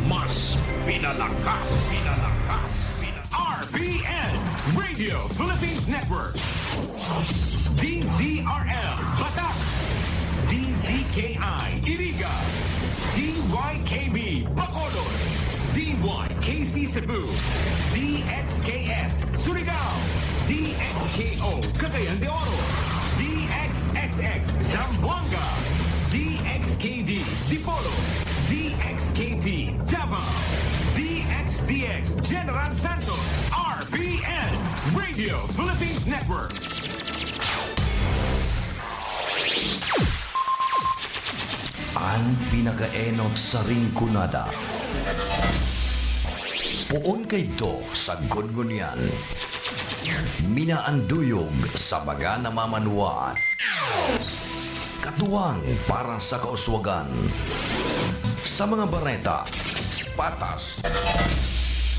Mas pinalakas. RPN Radio Philippines Network. DZRL Batak. DZKI Iriga. DYKB Bacolod. DYKC Cebu. DXKS Surigao. DXKO Cagayan de Oro. DXXX Zamboanga. DXKD Dipolo. DXKT Davao. DXDX General Santos. RPN Radio Philippines Network. Ang pinakaenot sa ringkunada. Puon kay do sa gungunyan. Minaanduyog sa baga namamanuan. Katuwang para sa kauswagan. Sa mga bareta, patas.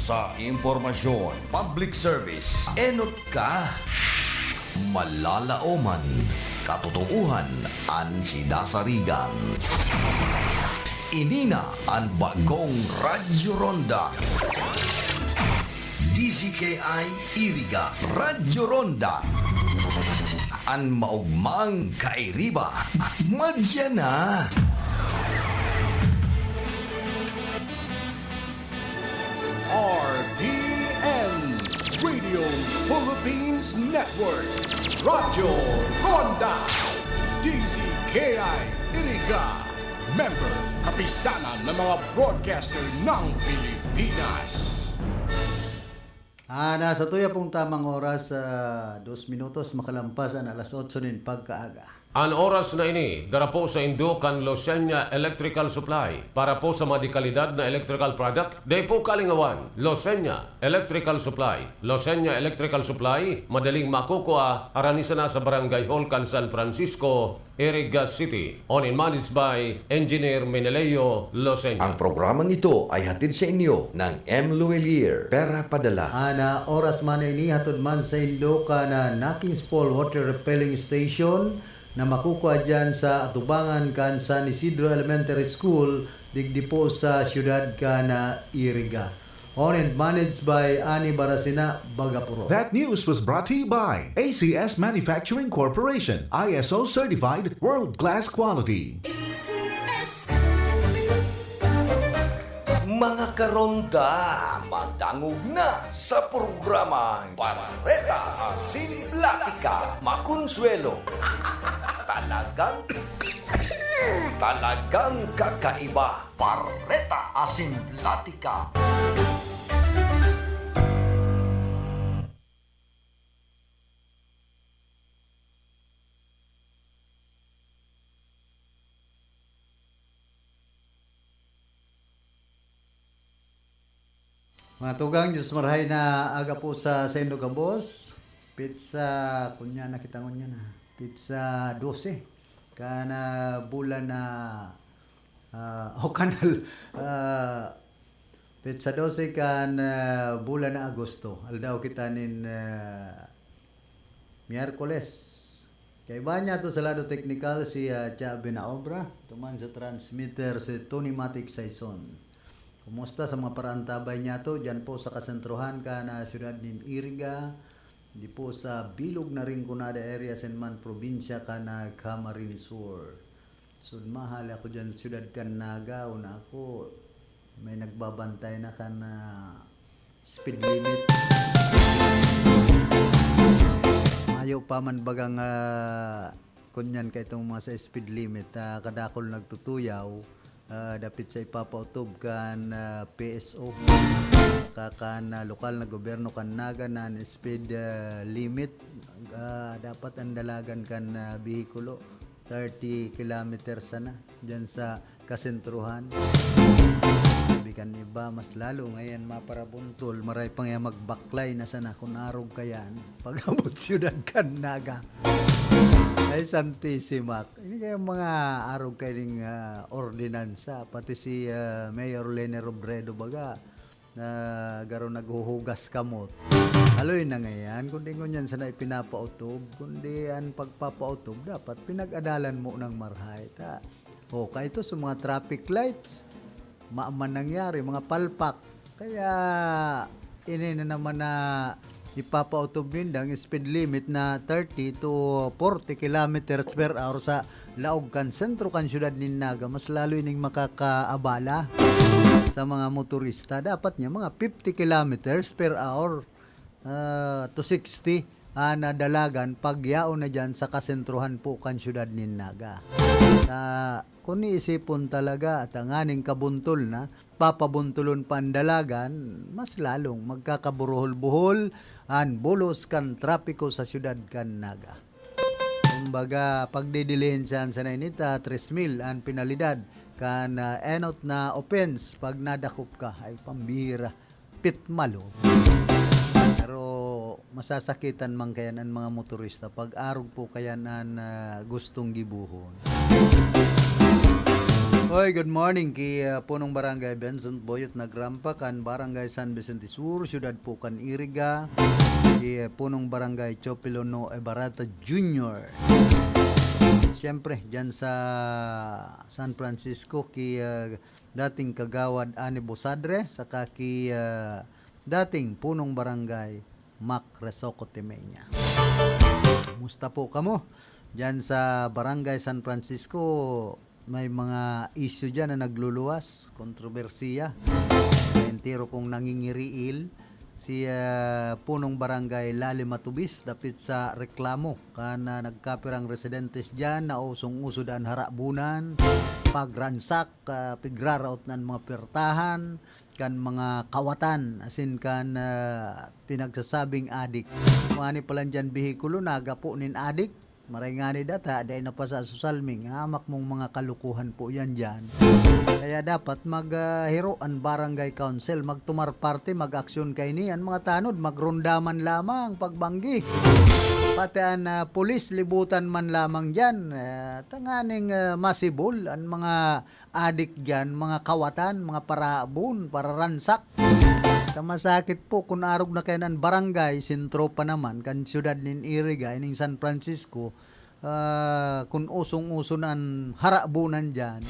Sa impormasyon, public service, enot ka. Malalaoman, katotohan, ang sidasarigan. Inina ang bagong Radyo Ronda. DZKI Iriga Radyo Ronda. Ang maugmang kairiba. Madya na. RPN Radio Philippines Network. Radyo Ronda. DZKI Iriga. Member, kapisanan ng mga broadcaster ng Pilipinas. Nasa tuya pong tamang oras, 2 minutos makalampas ang alas 8 nin pagkaaga. Ang oras na ini, dara po sa Indukan Losenya Electrical Supply para po sa madikalidad na electrical product. Day po kalingawan, Losenya Electrical Supply. Losenya Electrical Supply, madaling makukuha, aranisa na sa Barangay Holcan, San Francisco, Iriga City. Owned and managed by Engineer Meneleo Losenya. Ang programang ito ay hatid sa inyo ng M. Luelier. Pera Padala. Ana oras man ini hatod man sa Indoka na Nakings Fall Water Repelling Station na makukuha dyan sa atubangan kan San Isidro Elementary School digdi po sa siyudad ka na Iriga. Owned and managed by Ani Barasina Bagapuro. That news was brought to you by ACS Manufacturing Corporation, ISO certified world-class quality. Mga karonda, madangog na sa programa Barreta Asimplatica Makonsuelo. Talagang kakaiba. Barreta Asimplatica. Mga tugang, Diyos marahay na aga po sa Sendo Gabos. Pizza, kunya nakita ko niya na. Pizza 12. Kana bulan na, kanal, pizza 12 kan bulan na Agosto. Aldaw kita nin Miyerkules. Kaya iba niya to sa lado technical si Chabi na obra. Tuman sa transmitter si Tony Matic Saison. Kumusta sa mga parantabay niya to? Diyan po sa kasentruhan ka na siyudad ng Iriga. Di po sa bilog na Rinconada area, Senman probinsya ka na Camarines Sur. Mahal ako dyan siyudad ka Nagaw na ako. May nagbabantay na ka na speed limit. Ayaw pa man bagang kunyan ka itong mga sa speed limit. Kadakol nagtutuyaw. Dapit sa ipapautob kan PSO kakan lokal na gobyerno kan naga na speed limit dapat ang dalagan kan bihikulo 30 kilometers sana dyan sa kasentruhan. Sabi kan iba mas lalo ngayon maparabuntol maray pang magbaklay na sana kung arog kayan pag-abot siyudad kan naga ay Santisimak. Ini kaya mga arog kayong ordinansa. Pati si Mayor Lene Robredo baga na garo naghuhugas kamot. Aloy na ngayon, kundi ngunyan sana ipinapautob, kundi ang pagpapautob dapat pinag-adalan mo ng marhay. O, ito sa mga traffic lights. maaman nangyari, mga palpak. Kaya ini na naman na ipapa-autob nindang speed limit na 30 to 40 kilometers per hour sa laog kan sentro kan syudad ni Naga. Mas lalo ining makakaabala sa mga motorista. Dapat niya mga 50 kilometers per hour to 60 na dalagan pagyaon na dyan sa kasentruhan po kan syudad ni Naga. Kung iisipon talaga at ang aning kabuntol na papabuntulon pandalagan, mas lalong magkakaburuhol-buhol an bulos kan trapiko sa syudad kan Naga. Kumbaga, pagdidilihensiyan sa nainita, 3,000 ang penalidad kan enot na offense pag nadakop ka ay pambira, pitmalo. Pero masasakitan man kayan ang mga motorista pag arog po kayan ang gustong gibuhon. Hoy, good morning kay punong barangay Vincent Boyot Nagrampa kan barangay San Vicente Sur, syudad po kan Iriga, kay punong barangay Chopilono Ebarata Jr. Siyempre, dyan sa San Francisco kay dating kagawad Ani Bosadre, saka kay dating punong barangay Mac Resoco Temenya. Kumusta po kamo? Dyan sa barangay San Francisco, may mga issue dyan na nagluluwas, kontrobersiya. Entero kong nangingiriil si punong barangay Lali Matubis dapit sa reklamo kana nagkapirang residentes dyan na usong-uso daan harabunan, pagransak, pigraraot ng mga pertahan, kan mga kawatan, asin kan pinagsasabing adik. Mga palan dyan bihikulo, nagapo nin adik. Maray nga ni data, dahil na pa sa susalming, hamak mong mga kalukuhan po yan dyan. Kaya dapat maghiro ang barangay council, magtumar parte, mag-aksyon kay niyan, mga tanod, magrondaman lamang, pagbanggi. Pati ang pulis, libutan man lamang dyan, tanganing masibol, ang mga adik dyan, mga kawatan, mga paraabon, pararansak. Masakit po kung arog na kayo ng barangay, sentro pa naman, kan syudad nin Iriga, ining San Francisco, kung usong-uso na harabunan dyan.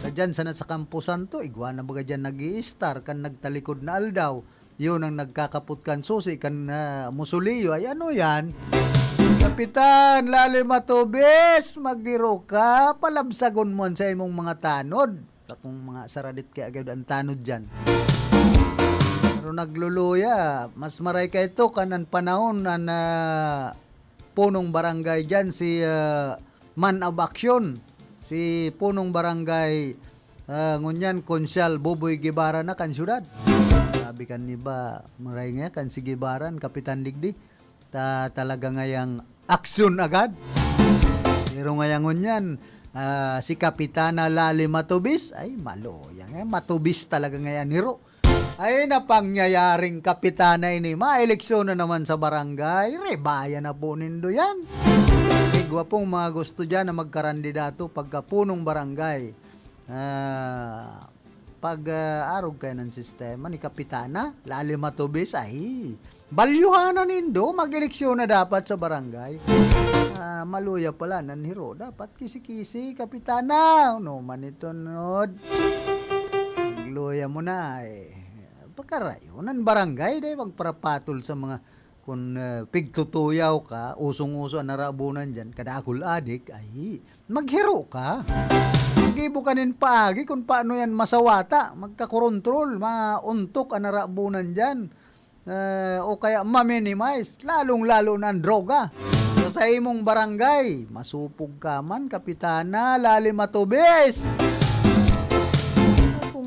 Dyan sana sa kampusan to, igwa na baga dyan nag-i-star, kan nagtalikod na aldaw, yun ang nagkakaput kan susi, kan musuliyo, ay ano yan? Kapitan, Lali Matubis, magiro ka, palabsagon mo sa imong mga tanod. Takong mga saradit kaya agad ang tanod dyan. Pero nagluluya, mas maray ka ito kanan panahon na punong barangay dyan, si man of action, si punong barangay ngunyan, Konsyal Buboy Gibara na kan syudad. Sabi kan ni ba, maray nga kan si Gibaran, Kapitan Digdi, talaga ngayang aksyon agad. Pero ngayang ngunyan, si Kapitana Lali Matubis, ay maloya nga, matubis talaga ngayon niro. Ay napangyayaring kapitana ini, maeleksyon na naman sa barangay, rebaya na po nindo yan. Igwa pong mga gusto dyan na magkarandidato pagkapunong barangay. Pag arog kayo ng sistema ni Kapitana Lali Matubis, ay balyuhan na nindo, mag-eleksyon na dapat sa barangay. Maluya pala, nanhiro, dapat kisi-kisi, Kapitana. No man ito, nod. Luya mo na pagkarayunan barangay dahil magparapatol sa mga kung pigtutuyaw ka, usong-uso ang narabunan dyan, kadakul adik, ay maghiro ka. Magibo ka nin paagi kung paano yan masawata, magkakontrol, mauntok ang narabunan dyan, o kaya ma-minimize, lalong-lalo na ang droga. Sa imong barangay, masupog ka man, Kapitana Lali Matubis.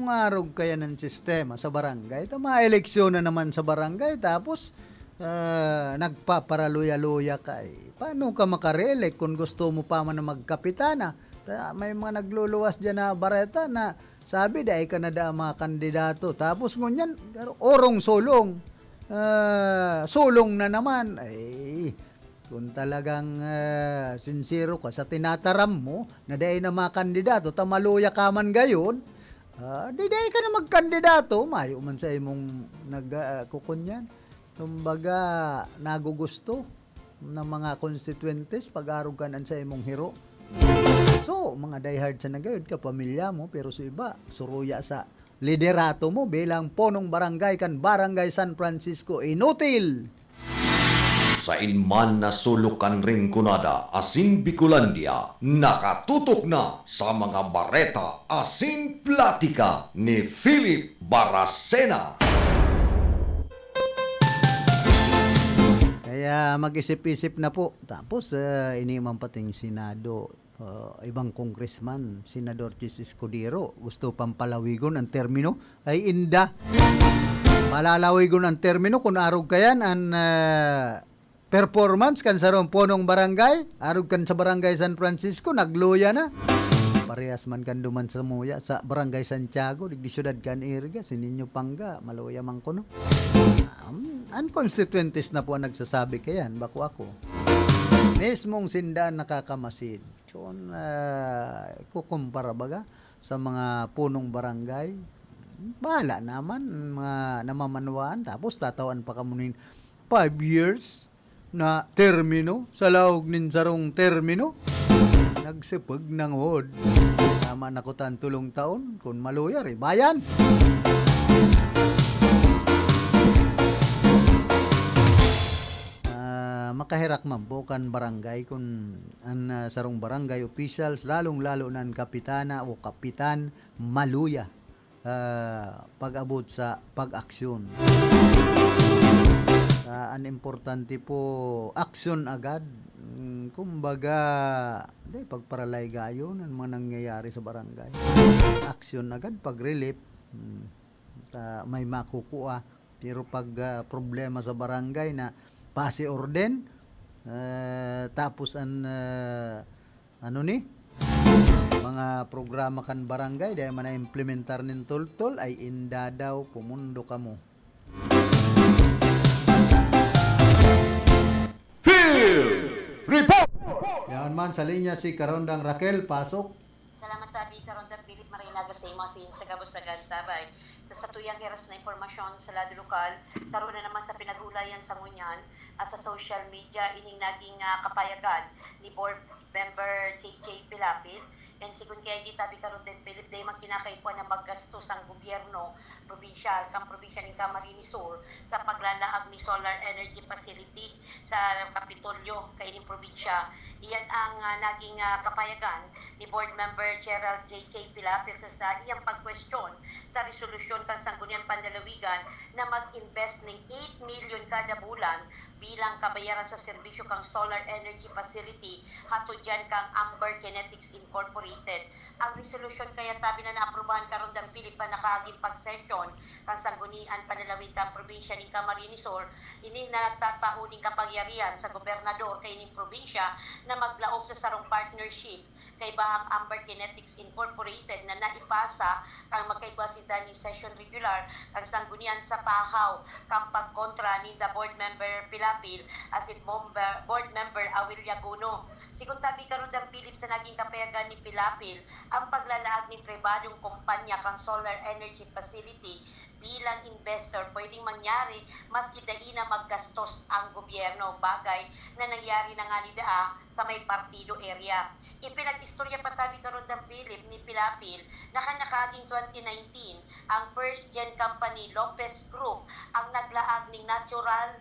Arog kaya ng sistema sa barangay, ma-eleksyon na naman sa barangay, tapos nagpaparaluya-luya ka. Paano ka makarelect kung gusto mo pa man na magkapitana? May mga nagluluwas dyan na bareta na sabi dahil ka na da mga kandidato, tapos ngunyan orong sulong, sulong na naman. Ay, kung talagang sincero ka sa tinataram mo na dahil na mga kandidato, tamaluya ka man gayon, di ka na magkandidato, mayo man sa imong nagkukunyan. Kumbaga, nagugusto ng mga constituentes pag-arog ka sa imong hero. So, mga diehard sa nagayod ka, pamilya mo, pero sa iba, suruya sa liderato mo bilang punong barangay kan Barangay San Francisco inutil. Sa inman na sulukan ring kunada asin Bicolandia, nakatutok na sa mga bareta asin platika ni Philip Baracena. Kaya mag-isip-isip na po. Tapos inimang pating Senado, ibang congressman, Senador Chis Escudero, gusto pang palawigon ang termino ay inda. Palalawigon ang termino kung arog kayan ang performance kan sa punong barangay, arog kan sa Barangay San Francisco, nagluya na. Parehas man kan duman sa muya sa Barangay Santiago, digdi syudad kan Irga, sininyo pangga, maluya man ko no. Ang constituentes na po ang nagsasabi kayan, bako ako. Mismong sindaan nakakamasid. So, kukumpara baga sa mga punong barangay, bahala naman, mga namamanwaan, tapos tatawan pa kamunin 5 years na termino, sa laog nin sarong termino, nagsipag ng hod. Tama na ko tan tulong taon, kung maluyar, bayan. Makahirak man po kan barangay kung ang sarong barangay officials, lalong-lalo ng kapitana o kapitan, maluya pag-abot sa pag-aksyon. Ang importante po, aksyon agad. Kumbaga, pagparalay gayon ang mga nangyayari sa barangay. Aksyon agad, pag-relief, may makukuha. Pero pag problema sa barangay na pasi orden, tapos ang mga programa kan barangay dahil man na-implementar nin tol-tol ay inda daw pumundo ka mo. Report! Yan man sa linya si Karondang Raquel, pasok. Salamat tabi Karondang Philip Marinaga sa imong sin sa Kabusagan Tabay. Sa satuyang heras na impormasyon sa lado lokal, saro na naman sa pinagulayan sa ngunyan sa social media ining naging kapayagan ni Board Member JJ Pilapil. And sigun kaya di tabi karon din Philip day makinakaipuan na maggastos ang gobyerno provincial kang probinsya ng Camarines Sur sa paglalaag ni solar energy facility sa Kapitolyo kay ining probinsya. Iyan ang naging kapayagan ni Board Member Gerald JJ Pilapil sa iyang pag-question sa resolusyon kang Sangguniang Panlalawigan na mag-invest ng 8 million kada bulan bilang kabayaran sa serbisyo kang solar energy facility hatod dyan kang Amber Kinetics Incorporated. Ang resolusyon kaya tabi na naaprubahan karon dang Philip pa nakaaging pag-session kang Sanggunian Panlalawigan probinsya ng Camarines Sur ini na nagtatauning kapangyarihan sa gobernador kay ining probinsya na maglaog sa sarong partnership kay bahang Amber Kinetics Incorporated na naipasa kang magkaigwa sida ni session regular kang Sanggunian sa Pahaw kang pagkontra ni the board member Pilapil as it board member Awil Yaguno. Sigun tabi karon dang Philip sa naging kapayagan ni Pilapil ang paglalaag ni pribadong kumpanya kang solar energy facility bilang investor pwedeng mangyari mas idai na maggastos ang gobyerno bagay na nangyari na nga ni daa sa may partido area. Ipinag-istorya pa tabi karon dang Philip ni Pilapil na kanakaging 2019 ang first gen company Lopez Group ang naglaag ng natural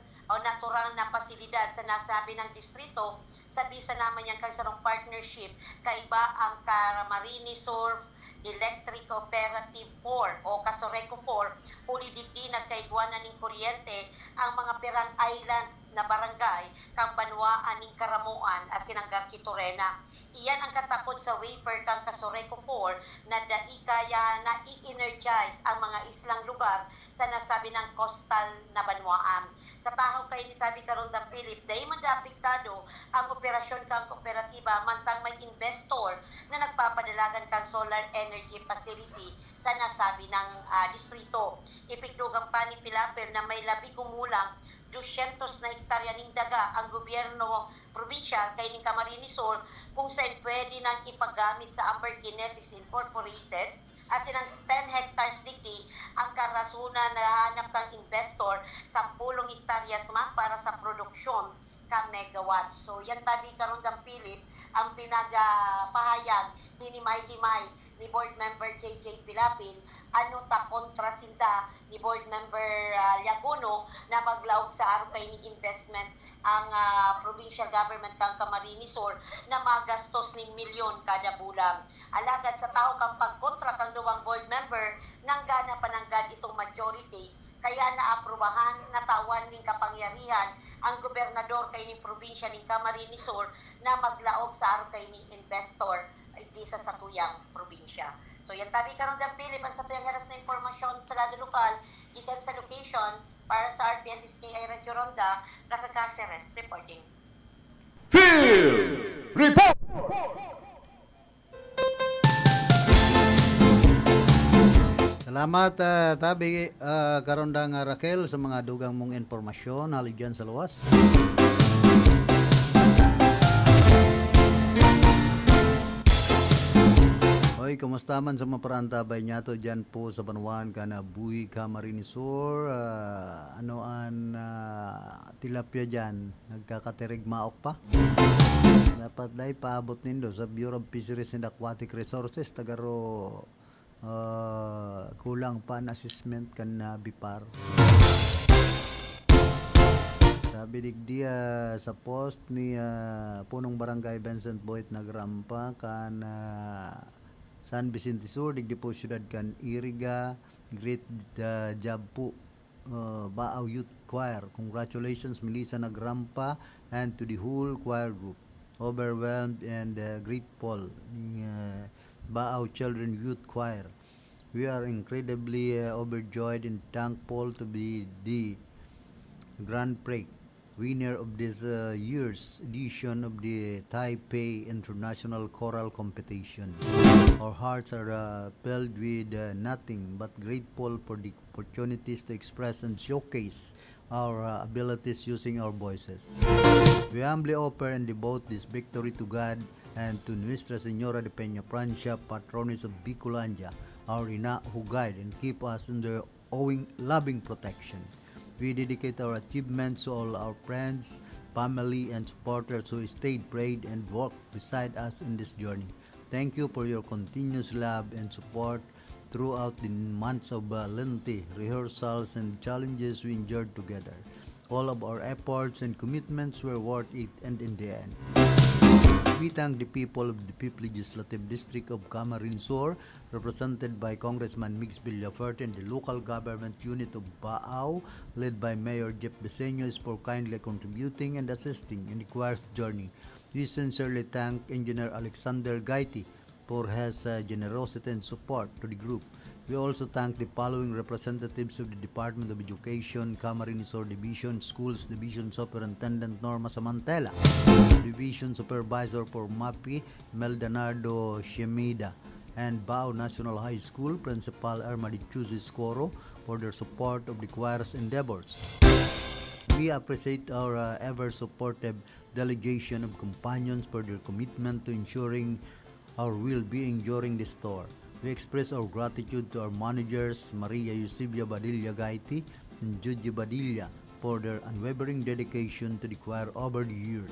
na pasilidad sa nasabi ng distrito sa bisa naman niyang kansarong partnership kaiba ang Camarines Sur Electric Cooperative 4 o Kasoreco 4 ulidiki nagkaigwanan ng kuryente ang mga Perang Island na barangay kang Banwaan ng Karamuan asin ang Garci Torena. Iyan ang katapod sa wafer kang Kasoreco 4 na dai kaya na i-energize ang mga islang lugar sa nasabi ng coastal na Banwaan. Sa pahaw kay ni tabi karon dang Philip dai madapiktado ang operasyon kang kooperatiba mantang may investor na nagpapadalagan kang solar energy facility sa nasabi ng distrito. Ipigdugang pa ni Pilapil na may labi kumulang 200 na hektarya ng daga ang gobyerno provincial kay ning Camarines Sur kung saan pwede nang ipagamit sa Amber Kinetics Incorporated asin ang 10 hectares diki ang karasunan na hanap kang investor sa 10 hektaryas man para sa produksyon ka megawatts. So yan tabi karon dang Philip ang pinagapahayag ni Himay ni Board Member JJ Pilapil ano ta kontra sinda ni board member Liagono na maglaog sa araw kay ni investment ang provincial government kang Camarines Sur na magastos ni milyon kada bulan. Alagad sa tao kang pagkontra kang duwang board member nanggana pananggad itong majority kaya naaprubahan natawan ning kapangyarihan ang gobernador kay ni probinsya ning Camarines Sur na maglaog sa araw kay ni investor di sa satuyang probinsya. So yan tabi karon ng Philip ang sa tuyang heras na impormasyon sa lado lokal ikan sa location para sa RTN DZKI Radio Ronda, Nakakaseres reporting. Field Report! Salamat tabi karon da nga Raquel sa mga dugang mong impormasyon hali dyan sa luwas. Hoy, kumusta man sa maparantabay niya to dyan po sa Banuan ka na Buhi Camarines Sur, tilapia dyan, nagkakaterig maok pa. Dapat dahil paabot nindo sa Bureau of Fisheries and Aquatic Resources, tagaro kulang pa na assessment kan na bipar. Sabi digdi sa post ni punong barangay Vincent Boyd nagrampa kan San Vicente Sur digdi po syudad kan Iriga. Great job po Baaw Youth Choir. Congratulations Melissa Nagrampa and to the whole choir group. Overwhelmed and grateful Baaw Children Youth Choir. We are incredibly overjoyed and thankful to be the Grand Prix winner of this year's edition of the Taipei International Choral Competition. Our hearts are filled with nothing but grateful for the opportunities to express and showcase our abilities using our voices. We humbly offer and devote this victory to God and to Nuestra Señora de Peña Francia, patroness of Bicolandia, our ina who guide and keep us under loving protection. We dedicate our achievements to all our friends, family, and supporters who stayed, prayed, and worked beside us in this journey. Thank you for your continuous love and support throughout the months of lengthy rehearsals and challenges we endured together. All of our efforts and commitments were worth it, and in the end, we thank the people of the 5th Legislative District of Camarines Sur, represented by Congressman Mix Villaferte, and the local government unit of Baaw, led by Mayor Jeff Beseños, for kindly contributing and assisting in the choir's journey. We sincerely thank Engineer Alexander Gaiti for his generosity and support to the group. We also thank the following representatives of the Department of Education, Camarines Sur Division, Schools Division Superintendent Norma Samantela, Division Supervisor for MAPI, Meldanardo Shemida, and Baaw National High School Principal Armadichus Escoro for their support of the choir's endeavors. We appreciate our ever-supportive delegation of companions for their commitment to ensuring our well-being during this tour. We express our gratitude to our managers, Maria Eusebia Badilla Gaiti and Judy Badilla, for their unwavering dedication to the choir over the years.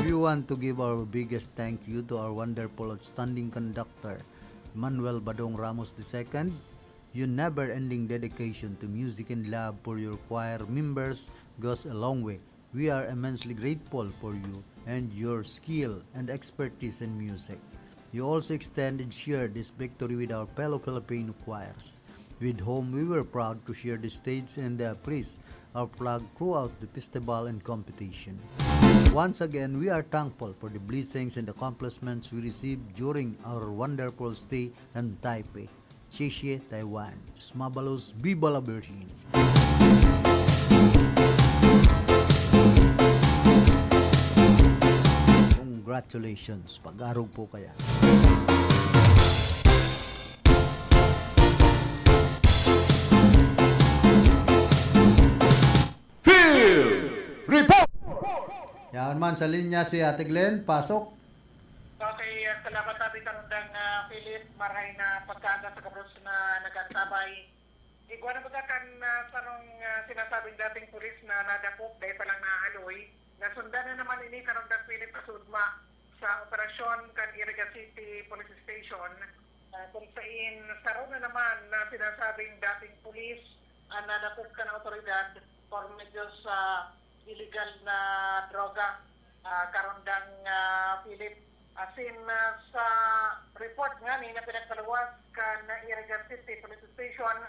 We want to give our biggest thank you to our wonderful, outstanding conductor, Manuel Badong Ramos II. Your never-ending dedication to music and love for your choir members goes a long way. We are immensely grateful for you and your skill and expertise in music. You also extend and share this victory with our fellow Filipino choirs, with whom we were proud to share the stage and praise our flag throughout the festival and competition. Once again, we are thankful for the blessings and accomplishments we received during our wonderful stay in Taipei. Xie Taiwan. Smabalos, Viva la Virgin! Congratulations, pag-arog po kaya. Field Report! Yan man sa linya si Ate Glenn, pasok. Okay, salamat natin karundang Philip, maray na pagkada sa kabros na nagantabay. Igwa na kan sarong sinasabing dating pulis na nadakop dahil palang naaloy. Nasundan na naman ini karundang Philip Kasudma sa operasyon kan Iriga City Police Station. kung saan saron na naman na sinasabing dating pulis ang nadakop ka ng otoridad for medyo sa illegal na droga karundang Philip. As in, sa report nga ni na pinagpaluwas ka na Iriga City Police Station,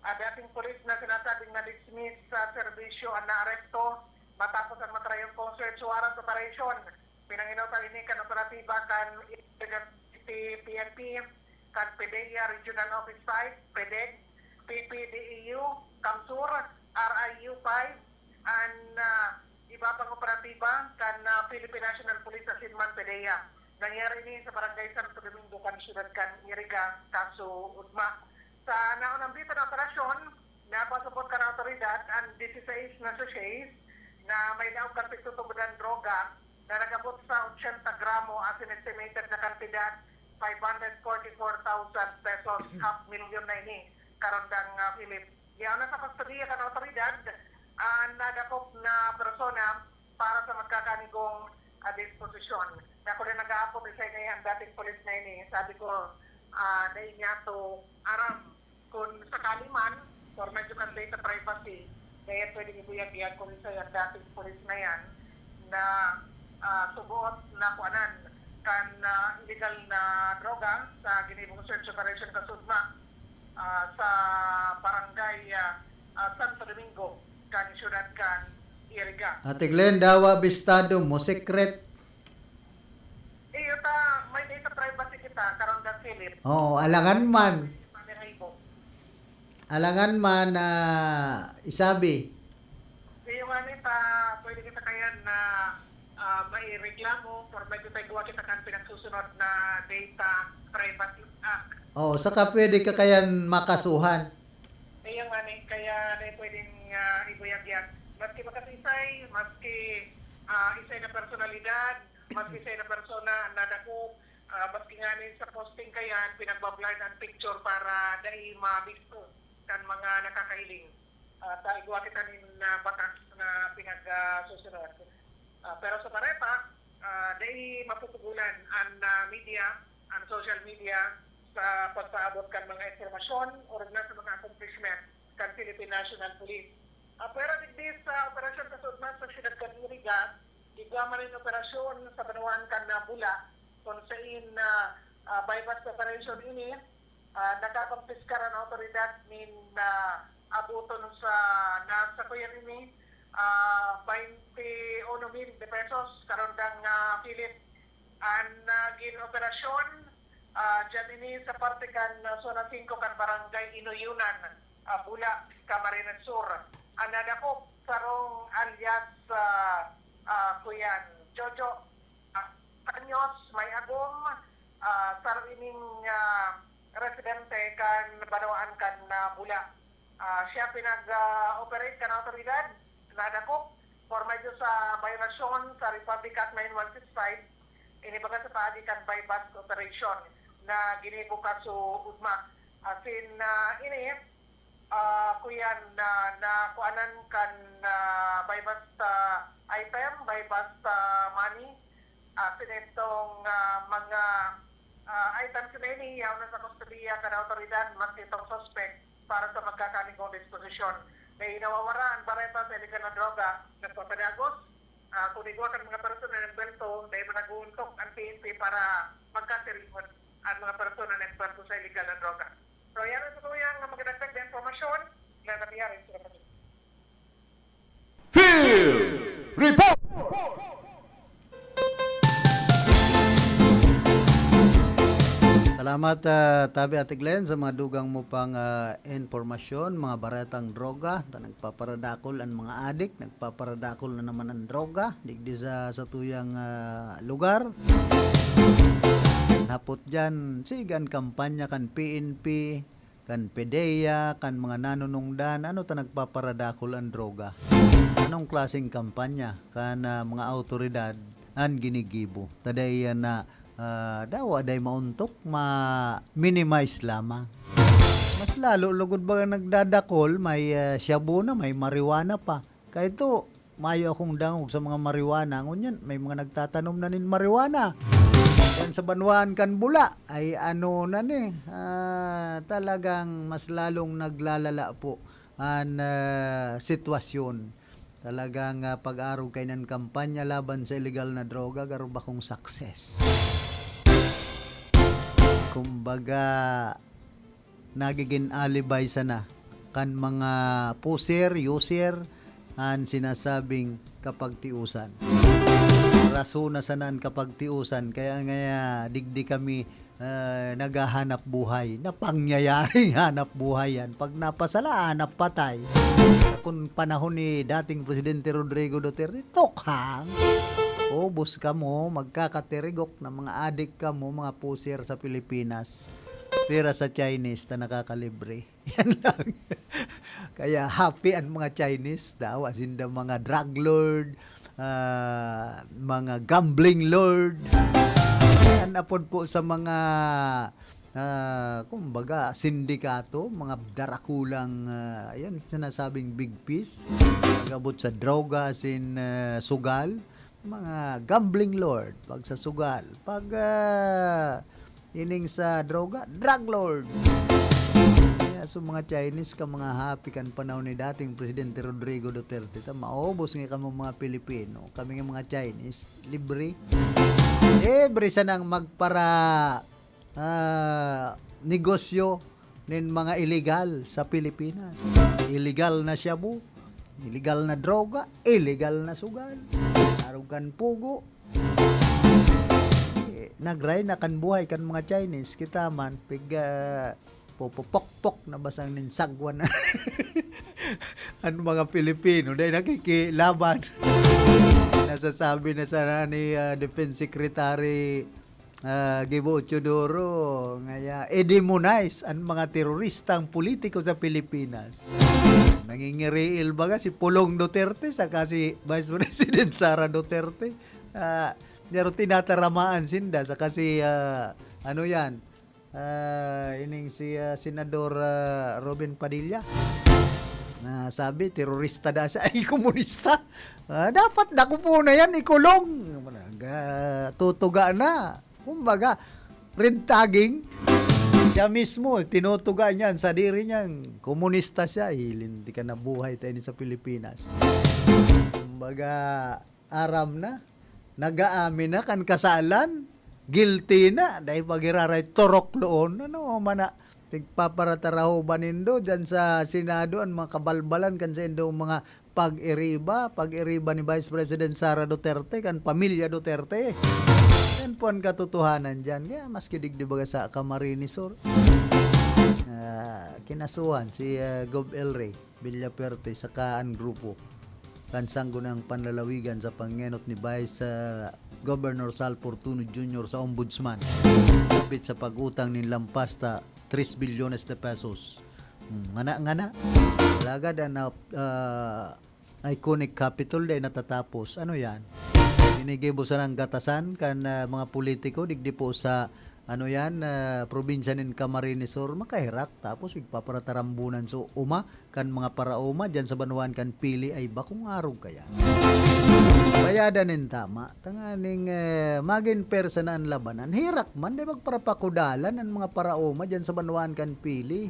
dating pulis na sinasabing na-dismiss sa serbisyo ang naaresto matapos ang matrayong concert warrant operation. Pinanginaw sa ini kan operatiba kan Iriga City PNP, kan PDEA Regional Office 5, PDEG, PPDEU, Kamsur, RIU 5, and iba pang operatiba kan Philippine National Police Asinman PDEA. Nangyari ini sa Barangay Santo Domingo, kan Siyudad kan Iriga, Kaso Udma. Sa naunang bita ng operasyon, napasupot ka ng otoridad ang 16 na sachets na may naong karpitutubudan droga na nagabot sa 80 gramo as an estimated na kantidad 544,000 pesos, half million na ini, karondang Philip. Yan na sa kustodiya ka ng otoridad ang nadakop na persona para sa magkakanigong disposisyon. Na kung na nag-aapot isa ngayon ang dating polis na ini, sabi ko, dahil niya to aram kung sakali man, for medyo kan data privacy, kaya pwedeng ibuyag-iyag kung isa yung dating polis na yan, na subuot na kuanan kan illegal na droga sa ginibong search operation Kasudma sa barangay Santo Domingo, kan Siyudad kan Iriga. Ate Glenn, dawa bistado mo, secret. May data privacy kita, karong Philip. Oo, alangan man. Alangan man na isabi. Yung nita, pwede kita kaya na may reklamo or medyo tayo gawa kita kan pinagsusunod na data privacy act. Oo, saka pwede ka kayan makasuhan. Yung kaya na pwedeng ibuyag-yag. Maski makatisay, maski isay na personalidad, maski isay na persona na dako, maski nga sa posting kayan, pinagbablard ang picture para dahil mabisto kan mga nakakailing. Tayo gawa kita na batas na pinagsusunod. Pero sa parepa, dahil maputugulan ang media, ang social media sa pagpaabot kan mga informasyon o na sa mga accomplishment kan Philippine National Police. Pero digdi sa operasyon Kasudman sa Siyudad kan Iriga, igama rin operasyon sa Banuan kan Bula, kung saan bypass operation ini, nakakompiskar ang otoridad min abuton sa nasa kuya ini 21,000 pesos karondang Philip ang naging operasyon dyan ini sa parte kan zona 5 kan barangay Inuyunan, Bula, Camarines Sur. Ang nadakop sarong alias Kuyan Jojo Anyos May Agom, sarong ining residente kan Banawaan kan Bula. Siya pinag-operate kan otoridad, nadakop for medyo sa violasyon sa Republic Act 9165, inibaga sa paagi kan bypass operation na ginibo Kaso Udma. As in, ini, kuyan na kuanan kan bypass item, bypass money, sinitong mga items na ini, yaw na sa kustodiya kan otoridad, mas itong suspect para sa magkakanigong disposisyon. May nawawara ang bareta sa illegal na droga, nagpapadagos, kung igwa kan mga persona ng belto, dahil managuntok ang PNP para magkasirikot ang mga persona ng belto sa illegal na droga. So, yan ang tutuyang magdagdag na informasyon na nangyari sa kapatid. Field Report! Salamat Tabi Ate Glenn sa mga dugang mo pang informasyon, mga baretang droga, nagpaparadakol ang mga adik, nagpaparadakol na naman ang droga, digdi sa tuyang lugar. Napot dyan, sigan kampanya kan PNP, kan PDEA, kan mga nanunungdan, ano ta nagpaparadakol ang droga? Anong klaseng kampanya kan mga autoridad ang ginigibo? Taday na daw aday mauntok ma-minimize lamang. Mas lalo lugod ba nagdadakol, may shabu na, may marijuana pa. Kaya ito, mayo akong dangog sa mga marijuana. Ngunyan, may mga nagtatanom na nin marijuana. Yan sa Banwan kan Bula ay ano na ni, talagang mas lalong naglalala po ang sitwasyon. Talagang pag-araw kay ng kampanya laban sa illegal na droga, garo ba kung success? Kumbaga, nagiging alibay sana kan mga puser, user, ang sinasabing kapagtiusan. Raso na sanan kapagtiusan, kaya nga digdi kami naghahanap buhay, na pangyayaring hanap buhay yan. Pag napasala, hanap patay. Kung panahon ni dating Presidente Rodrigo Duterte, tokhang, ubos ka mo, magkakatirigok na mga adik ka mo, mga puser sa Pilipinas. Tira sa Chinese na nakakalibre. Yan lang. Kaya happy ang mga Chinese daw, as in the mga drug lord, mga gambling lord. Yan apod po sa mga kumbaga sindikato, mga darakulang yan sinasabing big piece, nagabot sa droga as in sugal, mga gambling lord pag sa sugal, pag ining sa droga, drug lord. Kaya so mga Chinese ka mga happy kan panahon ni dating Presidente Rodrigo Duterte, maubos nga kamo mga Pilipino, kami nga mga Chinese, libre sa nang magpara negosyo nin mga illegal sa Pilipinas. Illegal na shabu, illegal na droga, illegal na sugal, arugan pugo. Nagray na kan buhay kan mga Chinese, kita man pig popopok na basang nin sagwan na ang mga Pilipino dahil nakikilaban. Nasasabi na sana ni Defense Secretary Gibo Chodoro ngaya i-demonize ang mga teroristang politiko sa Pilipinas. Nangingiriil baga si Pulong Duterte saka si Vice President Sara Duterte. Pero tinataramaan sinda saka si ano yan, ining si Senador Robin Padilla. Sabi, terorista da siya, ay komunista. Dapat naku po na yan, ikulong. Tutuga na. Kumbaga, red tagging. Siya mismo, tinutuga niyan sa diri niyang komunista siya. Hindi ka na buhay tayo sa Pilipinas. Kumbaga, aram na. Nag-aamin na kan kasalan. Guilty na. Dahil pag-iraray, torok loon. Ano, mana nagpaparataraho ba nindo dyan sa Senado ang mga kabalbalan kan sa indo mga pag-iriba ni Vice President Sara Duterte kan pamilya Duterte. Yan po ang katotohanan dyan. Kaya maski digdibaga sa Camarines Sur, kinasuhan si Gov. El Rey Villaperte sa kaan grupo kan sanggunang panlalawigan sa pangenot ni Vice Governor Sal Fortuno Jr. sa Ombudsman kapit sa pag-utang ni Lampasta 3 bilyones de pesos. Ngana. Lagad na iconic capital day natatapos. Ano yan? Binigibo sa ng gatasan kan mga politiko digdi po sa ano yan, probinsya ng Camarines Sur, makahirak. Tapos igpaparatarambunan so uma kan mga parauma dyan sa Banwan kan pili ay bakong arog kaya. Bayadan ng tama. Tanganing magin persa na ang labanan. Hirak man, di magparapakudalan ang mga parauma dyan sa Banwan kan pili.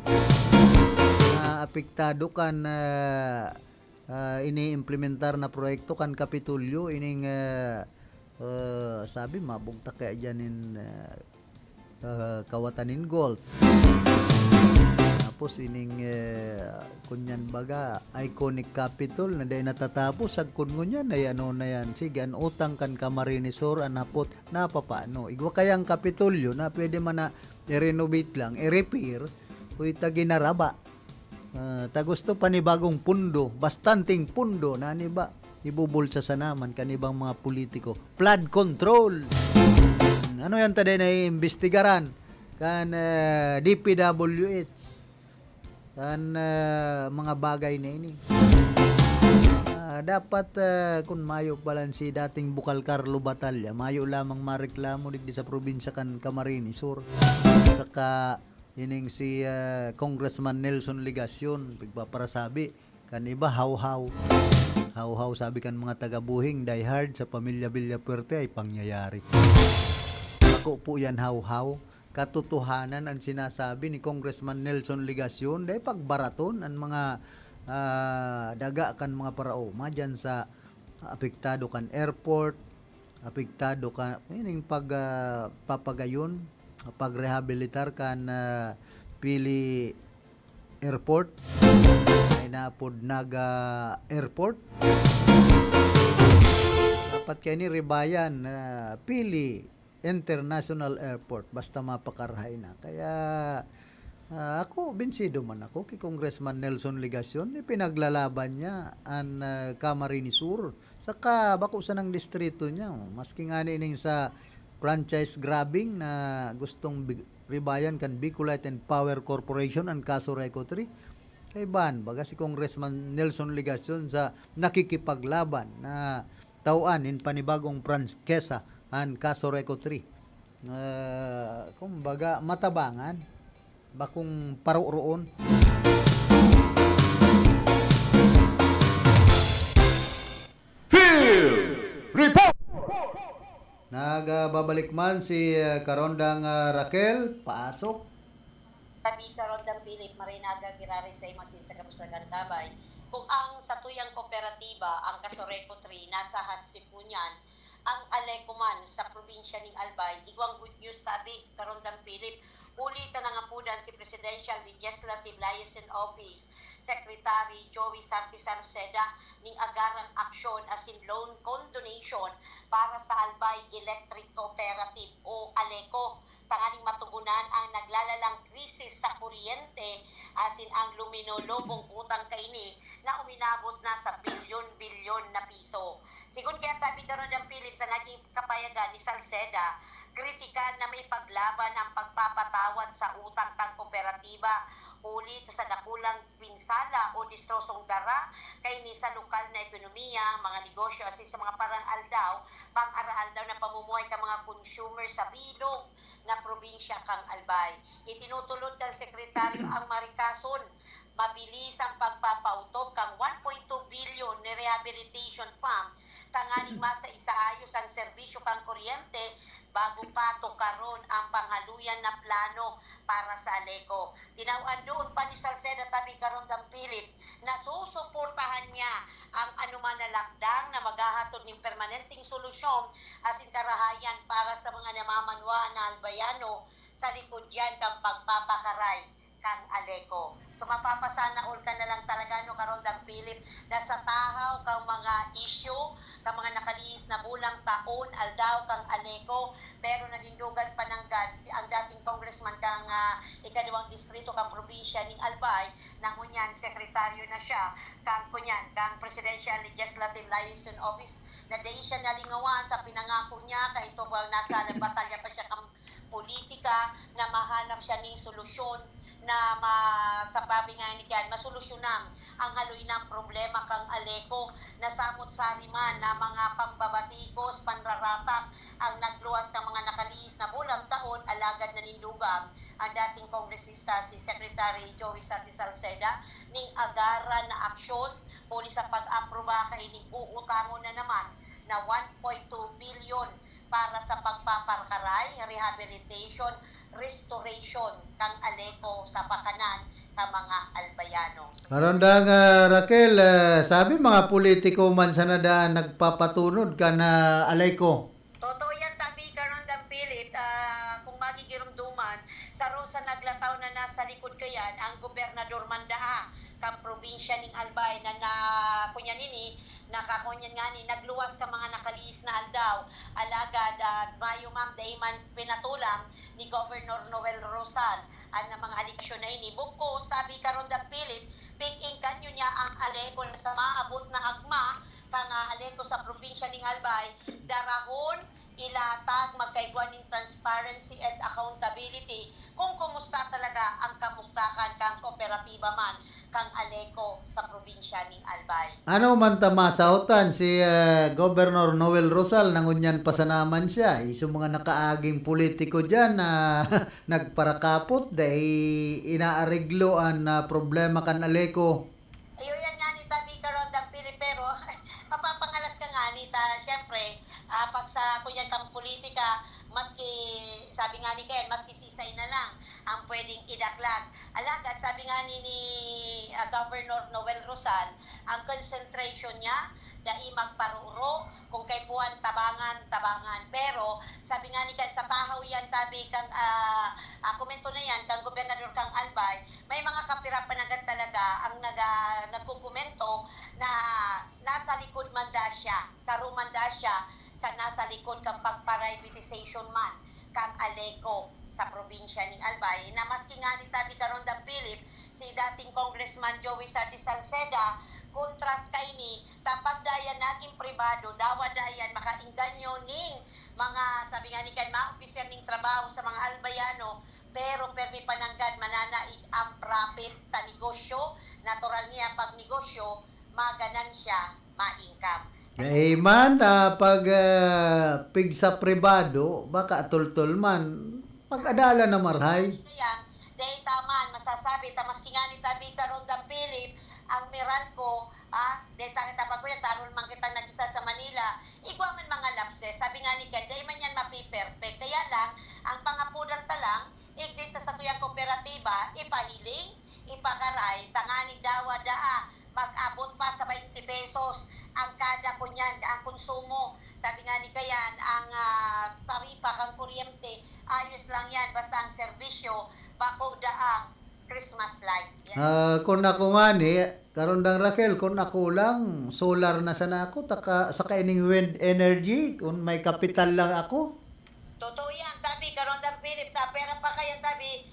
Apektado kan ini-implementar na proyekto kan Kapitulyo. Ining sabi, mabugta kaya dyan in Kawatanin Gold. Tapos ining kunyan baga iconic capital na dahil natatapos ag kunyan ay ano na yan, sige an utang kan Camarines Sur anapot napapano igwa kayang Kapitolyo na pwede man na i-renovate lang, i-repair uy taginaraba ta gusto pa ni bagong pundo, bastanting pundo na ni ba ibubulsa sa naman kanibang mga politiko, flood control. Ano yan taday na iimbestigaran kan DPWH kan mga bagay na ini. Dapat kung mayo palan si dating Bukal Carlo Batalya, mayo lamang mareklamo digdi sa probinsya kan Camarines Sur. Saka ining si Congressman Nelson Legacion pagpaparasabi kan iba haw-haw sabi kan mga taga-buhing die hard sa pamilya Villapuerte ay pangyayari. dako po yan hawhaw. Katotohanan ang sinasabi ni Congressman Nelson Legacion, dahil pagbaraton ang mga daga kan mga paraoma dyan sa apektado kan airport, apektado kan ining papagayon, pagrehabilitar kan Pili Airport, ay napod naga airport. Dapat kayo ni Ribayan Pili International Airport basta mapakarahay na. Kaya ako, binsido man ako kay Congressman Nelson Legacion, pinaglalaban niya ang Camarines Sur. Saka bako sa ng distrito niya. Maski nga ning sa franchise grabbing na gustong Ribayan kan Bicolite and Power Corporation ang kaso Reco 3. Kay ban, baga si Congressman Nelson Legacion sa nakikipaglaban na tauan in panibagong Francesa ang kaso Reco 3. Kumbaga matabangan bakong paruroon. Field Report! Nagbabalik man si Karondang Raquel, paasok. Sabi Karondang Philip Marinaga Girari sa imasin sa Kapuslagan Tabay, kung ang satuyang kooperatiba, ang Kasoreco 3, nasa Hatsipu niyan, ang Alecoman sa probinsya ng Albay, igwang good news sabi Karondang Philip, ulitan na nga po si Presidential Legislative Liaison Office Secretary Joey Sarti Sarceda ning agarang aksyon as in loan condonation para sa Albay Electric Cooperative o ALECO. Tanganing matugunan ang naglalalang krisis sa kuryente as in ang luminolobong utang kaini na uminabot na sa bilyon-bilyon na piso. Sigun kaya sabi karon ng Philip sa naging kapayagan ni Salceda, kritikal na may paglaban ang pagpapatawad sa utang kang kooperatiba ulit sa dakulang pinsala o distrosong dara kay ni sa lokal na ekonomiya, mga negosyo asin sa mga parangal daw, pang-aral daw na pamumuhay ka mga consumer sa bilog na probinsya kang Albay. Itinutulod kang sekretaryo ang Maricason, mabilis ang pagpapautob kang 1.2 billion ni rehabilitation fund tanganing masa isaayos ang serbisyo kang kuryente bago pa tukaron ang panghaluyan na plano para sa ALECO. Tinawan doon pa ni Salceda tabi karon ng Philip na susuportahan niya ang anuman na lakdang na maghahatod ng permanenteng solusyon asin karahayan para sa mga namamanwa na albayano sa likod yan kang pagpapakaray kang ALECO. So mapapasana all ka na lang talaga no karon ng Philip na sa tahaw kang mga issue kang mga nakalihis na bulang taon aldaw kang ALECO pero nagindugan pa ng God si ang dating congressman kang ikaliwang distrito kang probinsya ning Albay na ngunyan sekretaryo na siya kang kunyan kang Presidential Legislative Liaison Office na day siya nalingawan sa pinangako niya kay ito nasa batalya pa siya kang politika na mahanap siya ng solusyon na sa babi nga ni Gan, masolusyonan ang haloy ng problema kang ALECO na samot-sari man na mga pambabatikos, panraratak ang nagluwas ng mga nakalihis na bulang taon alagad na nindugang ang dating kongresista si Secretary Joey Sarti Salceda ning agaran na aksyon puli sa pag-aproba kay ning uutangon na naman na 1.2 billion para sa pagpaparkaray, rehabilitation, restoration kang ALECO sa pakanan ng mga albayano. Karondang Raquel, sabi mga politiko man sa nadaan nagpapatunod ka na ALECO. Totoo yan tabi Karondang Philip, kung magigirumduman, sa Rosa naglataw na nasa likod kayan ang Gobernador Mandaa kang probinsya ning Albay na kunyan nini nakakunyan nga ni nagluwas ka mga nakalihis na aldaw alagad at mayo ma'am dayman pinatulang ni Governor Noel Rosal ang mga aligasyon na ini buko sabi karon da Philip picking kanyo niya ang ALECO na sa maabot na agma kang ALECO sa probinsya ning Albay darahon ilatag magkaigwan ng transparency and accountability kung kumusta talaga ang kamuktakan kang kooperatiba man kang ALECO sa probinsya ng Albay. Ano man tamasautan si Governor Noel Rosal nangunyan pasanaman siya. Iso mga nakaaging politiko dyan na nagparakapot dahil inaareglo ang problema kan ALECO. Ayun yan nga ni Tabi karon ng Pilipero. Mapapangalas ka nga ni ta, siyempre, pag sa kunyan kang politika, maski sabi nga ni Ken, maski sisay na lang ang pwedeng idaklag. Alagad, sabi nga ni Governor Noel Rosal, ang concentration niya dai magparuro kung kay puan tabangan. Pero sabi nga ni Ken, sa tahaw yan tabi kang komento na yan kang Gobernador kang Albay, may mga kapirapanagan talaga ang nagkukomento na nasa likod manda siya, sa rumanda siya, sa nasa likod kang pagprivatization man kang Aleco sa probinsya ng Albay, na maski nga ni tabi karon da Philip, si dating Congressman Joey Sardi Salceda, kontrat kay ni tapag dayan naging pribado, dawa dayan makainganyo ning mga, sabi nga ni kan, mga opisyal ning trabaho sa mga Albayano, pero permi pananggad mananaig ang profit ta negosyo, natural niya pag negosyo, maganan siya, ma-income. Man, pag pig sa pribado, baka tultul man, pag-adala na marhay. Kaya, dahil taman, masasabi, maski nga ni tabi karon da Philip, ang Meralco, dahil tapag ko yan, taron man kita nag-isa sa Manila, igwa man mga lapses, sabi nga ni Ken, dahil man yan mapi-perfect. Kaya lang, ang pangapudan talang, iglis sa tuyang kooperatiba, ipahiling, ipakaray, tangani dawa daa, mag-abot pa sa 20 pesos, ang kada ko niyan, ang konsumo. Sabi nga ni Kayan, ang taripa kang kuryente, ayos lang yan, basta ang serbisyo, bako daang Christmas light. Kung ako nga ni, karon dang Raquel, kung ako lang, solar na sana ako, sa kaining wind energy, kung may kapital lang ako. Totoo yan, tabi, karon dang Philip, pera pa kayan tabi,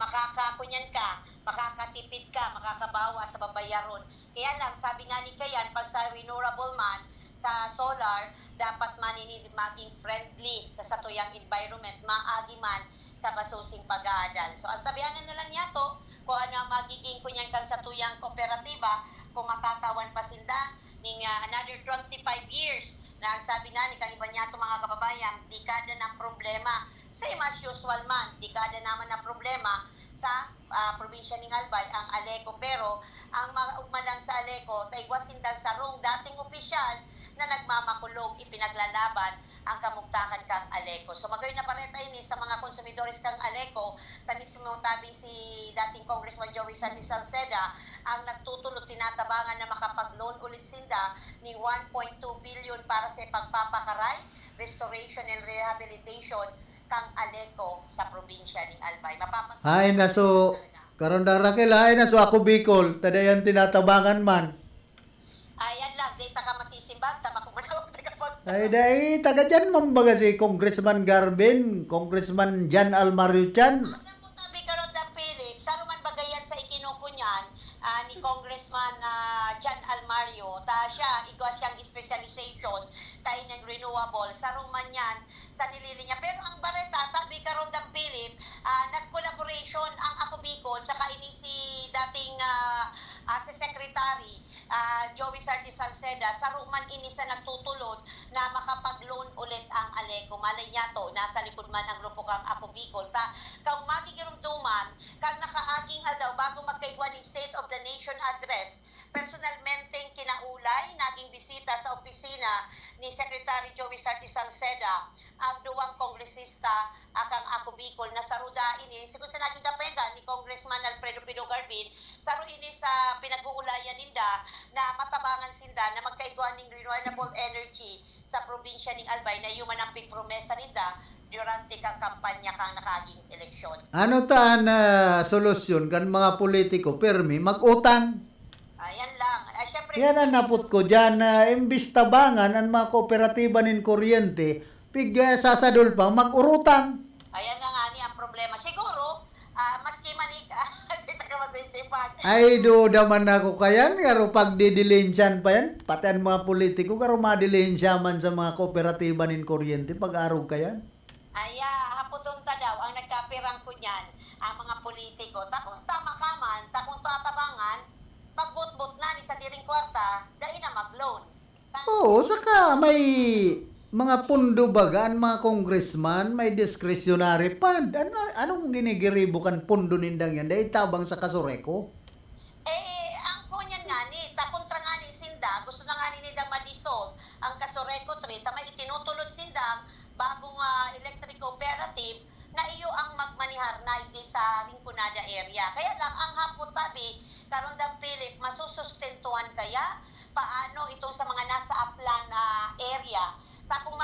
makakakunyan ka, makakatipid ka, makakabawa sa babayaron. Kaya lang, sabi nga ni Kayan, pag sa renewable man, sa solar, dapat maging friendly sa satuyang environment, maagi man sa basusing pag-aadal. So, ang tabihanan na lang niya to, kung ano ang magiging kunyan kan sa tuyang kooperatiba, kung makatawan pa sinda, ning another 25 years, na sabi nga ni kang iba niya to mga kababayan, dekada ng problema. Same as usual man, dekada naman na problema sa probinsya ng Albay, ang Aleco. Pero ang ugma lang sa Aleco, taigwasin dahil sa rong dating opisyal na nagmamakulog, ipinaglalaban ang kamugtakan kang Aleco. So magayon na pareta ini sa mga konsumidores kang Aleco, mismo tabi si dating Congressman Joey Sandy Salceda, ang nagtutulot tinatabangan na makapag-loan ulit sinda ni 1.2 billion para sa pagpapakaray, restoration and rehabilitation kang Aleco sa probinsya ng Albay. Ay na so, karon dang Raquel, ay na so ako Bicol, tadayan tinatabangan man. Ayan lang, data ka masisimbag, tama kung manawag na kapag. Ay dahil taga dyan mambaga si Congressman Garvin, Congressman Jan Almario Chan. Alam mo tabi karon da Philip, sa ruman bagayan sa ikinukunyan ni Congressman Jan Almario, ta siya, igwa siyang specialization tayo ng renewable, sa ruman yan, sa nilili niya. Pero ang bareta, tabi karon da Philip, nag-collaboration ang Ako Bicol, saka ini si dating si Secretary Joey Sardi Salceda, sa ruman ini sa nagtutulod na makapag-loan ulit ang Aleco. Malay niya to, nasa likod man ang grupo kang Ako Bicol. Kung magigirumduman, kang nakaaging daw bago magkaigwa ni State of the Nation Address, personalmente kinaulay, naging bisita sa opisina ni Secretary Joey Sardi Salceda, ang duwang kongresista kang Ako Bicol na saruda ini, siguro sa naging kapega ni Congressman Alfredo Pido Garbin, saro ini sa pinag-uulayan ninda na matabangan sinda na magkaigwa ng renewable energy sa probinsya ng Albay na yung manamping promesa ninda durante kang kampanya kang nakaaging eleksyon. Ano taan solusyon kan mga politiko, permi, mag-utang? Ayan lang. Syempre, Yan ang naput ko dyan, imbis tabangan ang mga kooperatiba ng kuryente, sasadol pa, mag-urutang. ayan na nga ni ang problema. Siguro, maski manik, dito ka masisipag. Ay, duda man ako kayan, karo pag didilinsyan pa yan, pati ang mga politiko, karo madilinsya man sa mga kooperatiba ng kuryente, pag-arog kayan. Haputon ta daw, ang nagkapirang ko niyan, ang mga politiko, takong tama ka man, takong tatabangan, pagbut-but na ni sa diring kwarta, dahil na mag-loan. Oo, saka may mga pundo baga, ang mga congressman, may discretionary fund. Anong ginigiribo kan pundo nindang yan? Dahil tabang sa kasureko? Ang kunyan nga ni, takontra nga ni Sinda, gusto na nga ni nila ma-dissolve ang Kasoreko 3, tamay itinutulot Sinda, bagong electric cooperative na iyo ang magmanihar na hindi sa Rinconada area. Kaya lang, ang hapon tabi, Karondang Philip, masusustentuhan kaya paano itong sa mga nasa upland na area. Takong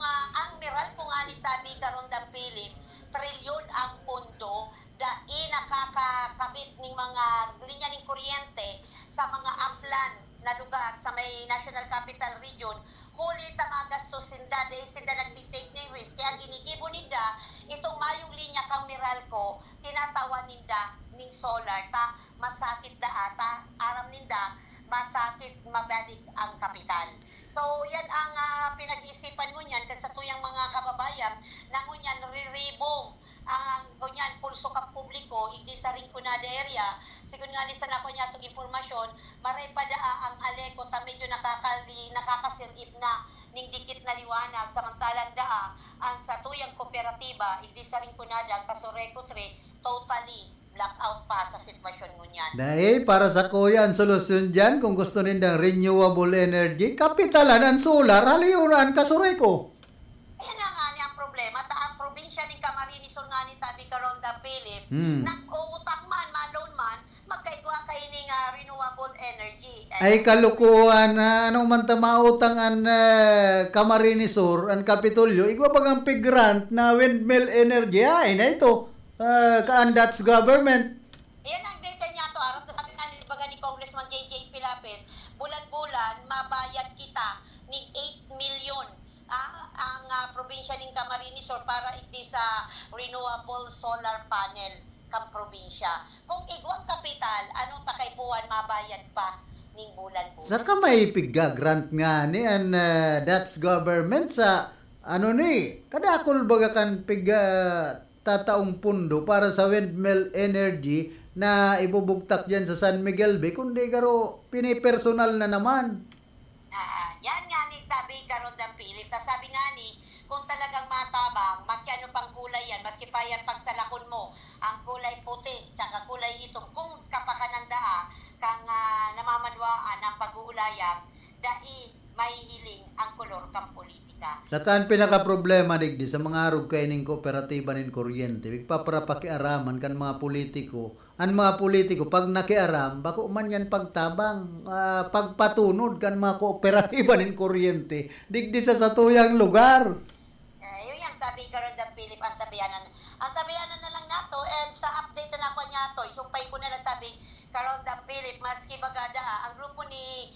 ang miral ko nga ni tabi, Karondang Philip, trilyon ang pondo da nakakakabit ng mga linya ng kuryente sa mga upland na lugar sa may National Capital Region. Huli ta magastos sinda dahil sinda nag-dictate ng risk. Kaya ginigibo ninda itong mayong linya kang Meralco, tinatawan ninda ng solar ta masakit da ata aram ninda masakit mabalik ang kapital. So yan ang pinag-iisipan mo niyan kasi sa tuyang mga kababayan na ngunyan riribong ang kunyan pulso kang publiko hindi sa Rinconada area. Sigun nga ni sa nako niya itong informasyon, maray pa daa ang aleko ta medyo nakakasirip na ning dikit na liwanag samantalang daa ang sa tuyang kooperatiba hindi sa Rinconada Kasureco 3 totally blackout pa sa sitwasyon ngunyan. Dahil para sa kuya, ang solusyon dyan, kung gusto nindang renewable energy, kapitalan ang solar, haliyuran Kasureco. Ayan na nga ni ang problema. Ang probinsya ng Camarines Sur nga ni Tabi Karonda Philip, nag-uutak man, malone man, magkaitwa kayo ng renewable energy. Ay kalukuhan na anong man tamautang ang Camarines Sur, ang Kapitolyo, igwa bagang pig-grant na windmill energy, ay na ito. That's government. Yan ang data niya to. Aram sabi nga ni baga ni Congressman JJ Pilapin, bulan-bulan mabayad kita ng 8 million ang probinsya ng Camarines Sur para iti sa renewable solar panel kang probinsya. Kung igwang kapital, anong takay buwan mabayad pa ning bulan-bulan? Saka may pigga-grant nga ni and that's government sa ano ni, kadakol baga kan pigga tataong pundo para sa windmill energy na ibubugtak dyan sa San Miguel Bay, kundi garo pinipersonal na naman. Yan nga ni Tabi Karondang Philip. Sabi nga ni, kung talagang matabang, maski ano pang kulay yan, maski pa yan pagsalakon mo, ang kulay puti, tsaka kulay itom, kung kapakanandaa, kang namamadwaan ang pag-uulayang, dahil may hiling ang kolor kang politika. Sa kan pinaka-problema digdi sa mga arog kay ning kooperatiba nin kuryente, pakiaraman kan mga politiko. Ang mga politiko pag nakiaram, bako man yan pagtabang, pagpatunod kan mga kooperatiba nin kuryente, digdi sa satuyang lugar. Yun yan, sabi karon da Philip, ang tabianan. Ang tabianan na lang nato, and sa update na ako niya to, isumpay ko na lang tabi, karon da Philip, maski bagada, ang grupo ni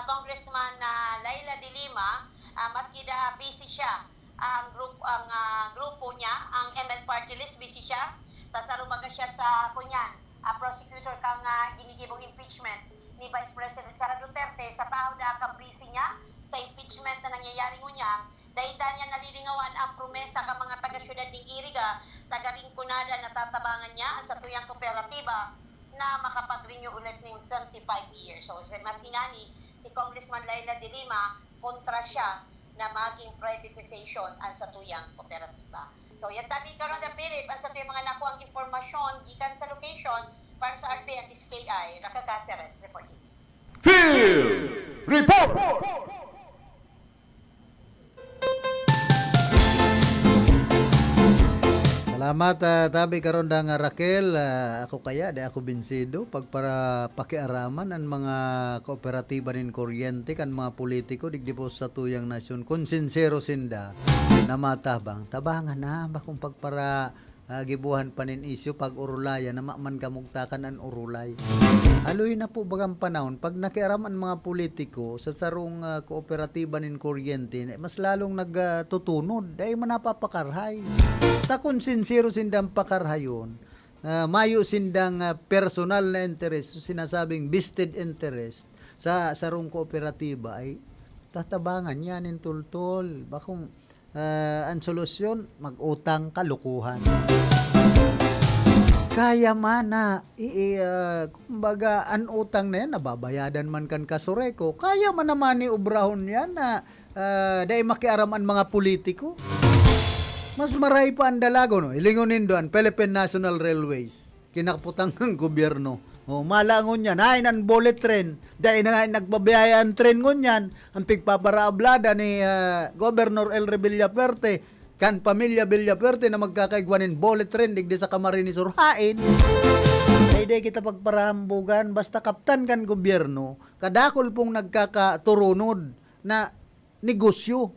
Congressman Laila de Lima, maski da busy siya, ang grupo niya, ang ML Party List, busy siya, tas arumaga siya sa kunyan, prosecutor kang ginigibong impeachment ni Vice President Sara Duterte, sa tao da kang busy niya, sa impeachment na nangyayari niya, dahil niya nalilingawan ang promesa ka mga taga-syudad ng Iriga, taga-Rinconada na tatabangan niya ang sa tuyang kooperatiba na makapag-renew ulit ng 25 years. So, mas inani, si Congressman Laila de Lima, kontra siya na maging privatization ang sa tuyang kooperatiba. So, yan tabi karon da Philip, ang sa tuyang mga nakuang informasyon, gikan sa location, para sa RP at SKI, Nakakaseres, reporting. Field Report! Salamat tabi karon da nga Raquel, ako kaya di ako binsido pag para pakiaraman ang mga kooperatiba nin kuryente kan mga politiko digdi po sa tuyang nasyon kun sincero sinda na matabang tabangan na ba kung pagpara gibuhan panin isyu pag urulaya na man kamugtakan an urulay. Aloy na po bagang panahon pag nakiaraman mga politiko sa sarong kooperatiba nin kuryente mas lalong nagtutunod dahil manapapakarhay. Takon sincero sindang pakarhayon, mayo sindang personal na interest, sinasabing vested interest sa sarong kooperatiba ay tatabangan yan in tultol. Bakong ang solusyon, mag-utang kalukuhan. Kaya man na, kumbaga, ang utang na yan, nababayadan man kan Kasureco, kaya man naman ni ubrahon yan na dahil makiaraman mga politiko. Mas maray pa ang dalago, no? Ilingunin doon, Philippine National Railways, kinakaputang ng gobyerno. O, malangon yan. Ay, nan bullet train. Dahil na nagbabiyaya ang train ngon yan. Ang pigpaparaablada ni Governor El Villafuerte, kan pamilya Villafuerte na magkakaigwanin bullet train, digdi sa Camarines Sur hain. Hindi kita pagparahambugan, basta kaptan kan gobyerno, kadakol pong nagkakaturunod na negosyo,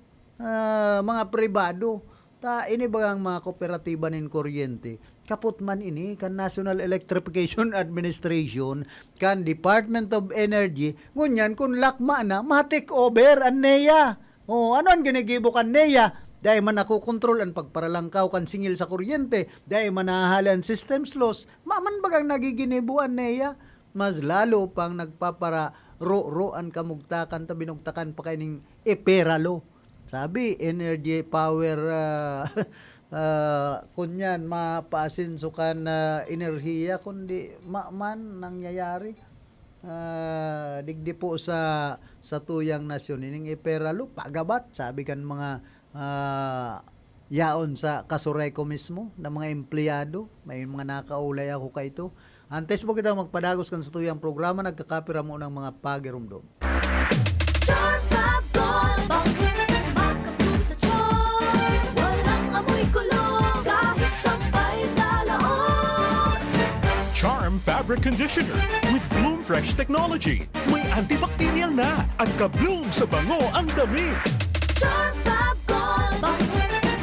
mga pribado. Ini bagang mga kooperatiba ng kuryente, kaput man ini kan National Electrification Administration, kan Department of Energy, ngunyan kung lakma na, ma-take over ang NEA. O, ano ang ginigibo kan NEA? Dahil man nakukontrol ang pagparalangkaw kan singil sa kuryente, dahil manahalan systems loss, maman bagang nagiginibuan NEA, mas lalo pang nagpapara ro-roan kamugtakan, tabinugtakan pa kaining iperalo. Sabi, energy, power, kunyan, mapaasinsukan enerhiya, kundi man nangyayari. Digdi po sa tuyang nasyon, ining iperalo, pagabat, sabi kan mga yaon sa Kasureco mismo, na mga empleyado, may mga nakaulay ako ka ito. Antes mo kita magpadagos kan sa tuyang programa, nagkakapira mo ng mga pagirumdom. Charm Fabric Conditioner with Bloom Fresh Technology. May antibacterial na at ka-bloom sa bango ang damit. Charm Fab Gold,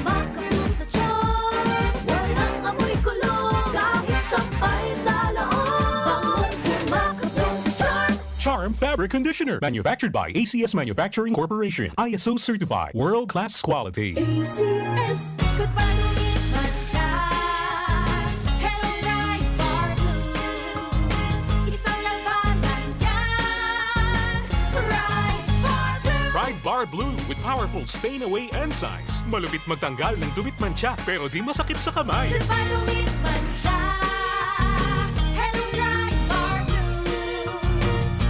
makabloom sa charm. Walang amoy kulong, kahit sampay sa loob. Makabloom sa charm. Charm Fabric Conditioner. Manufactured by ACS Manufacturing Corporation. ISO certified. World-class quality. ACS, good pa tumit man siya. Hello, Bright Bar Blue. Isang labanan yan. Bright Bar Blue. Pride Bar Blue with powerful stain-away enzymes. Malupit magtanggal ng dumit mancha pero di masakit sa kamay. Good pa tumit man siya. Hello, Bright Bar Blue.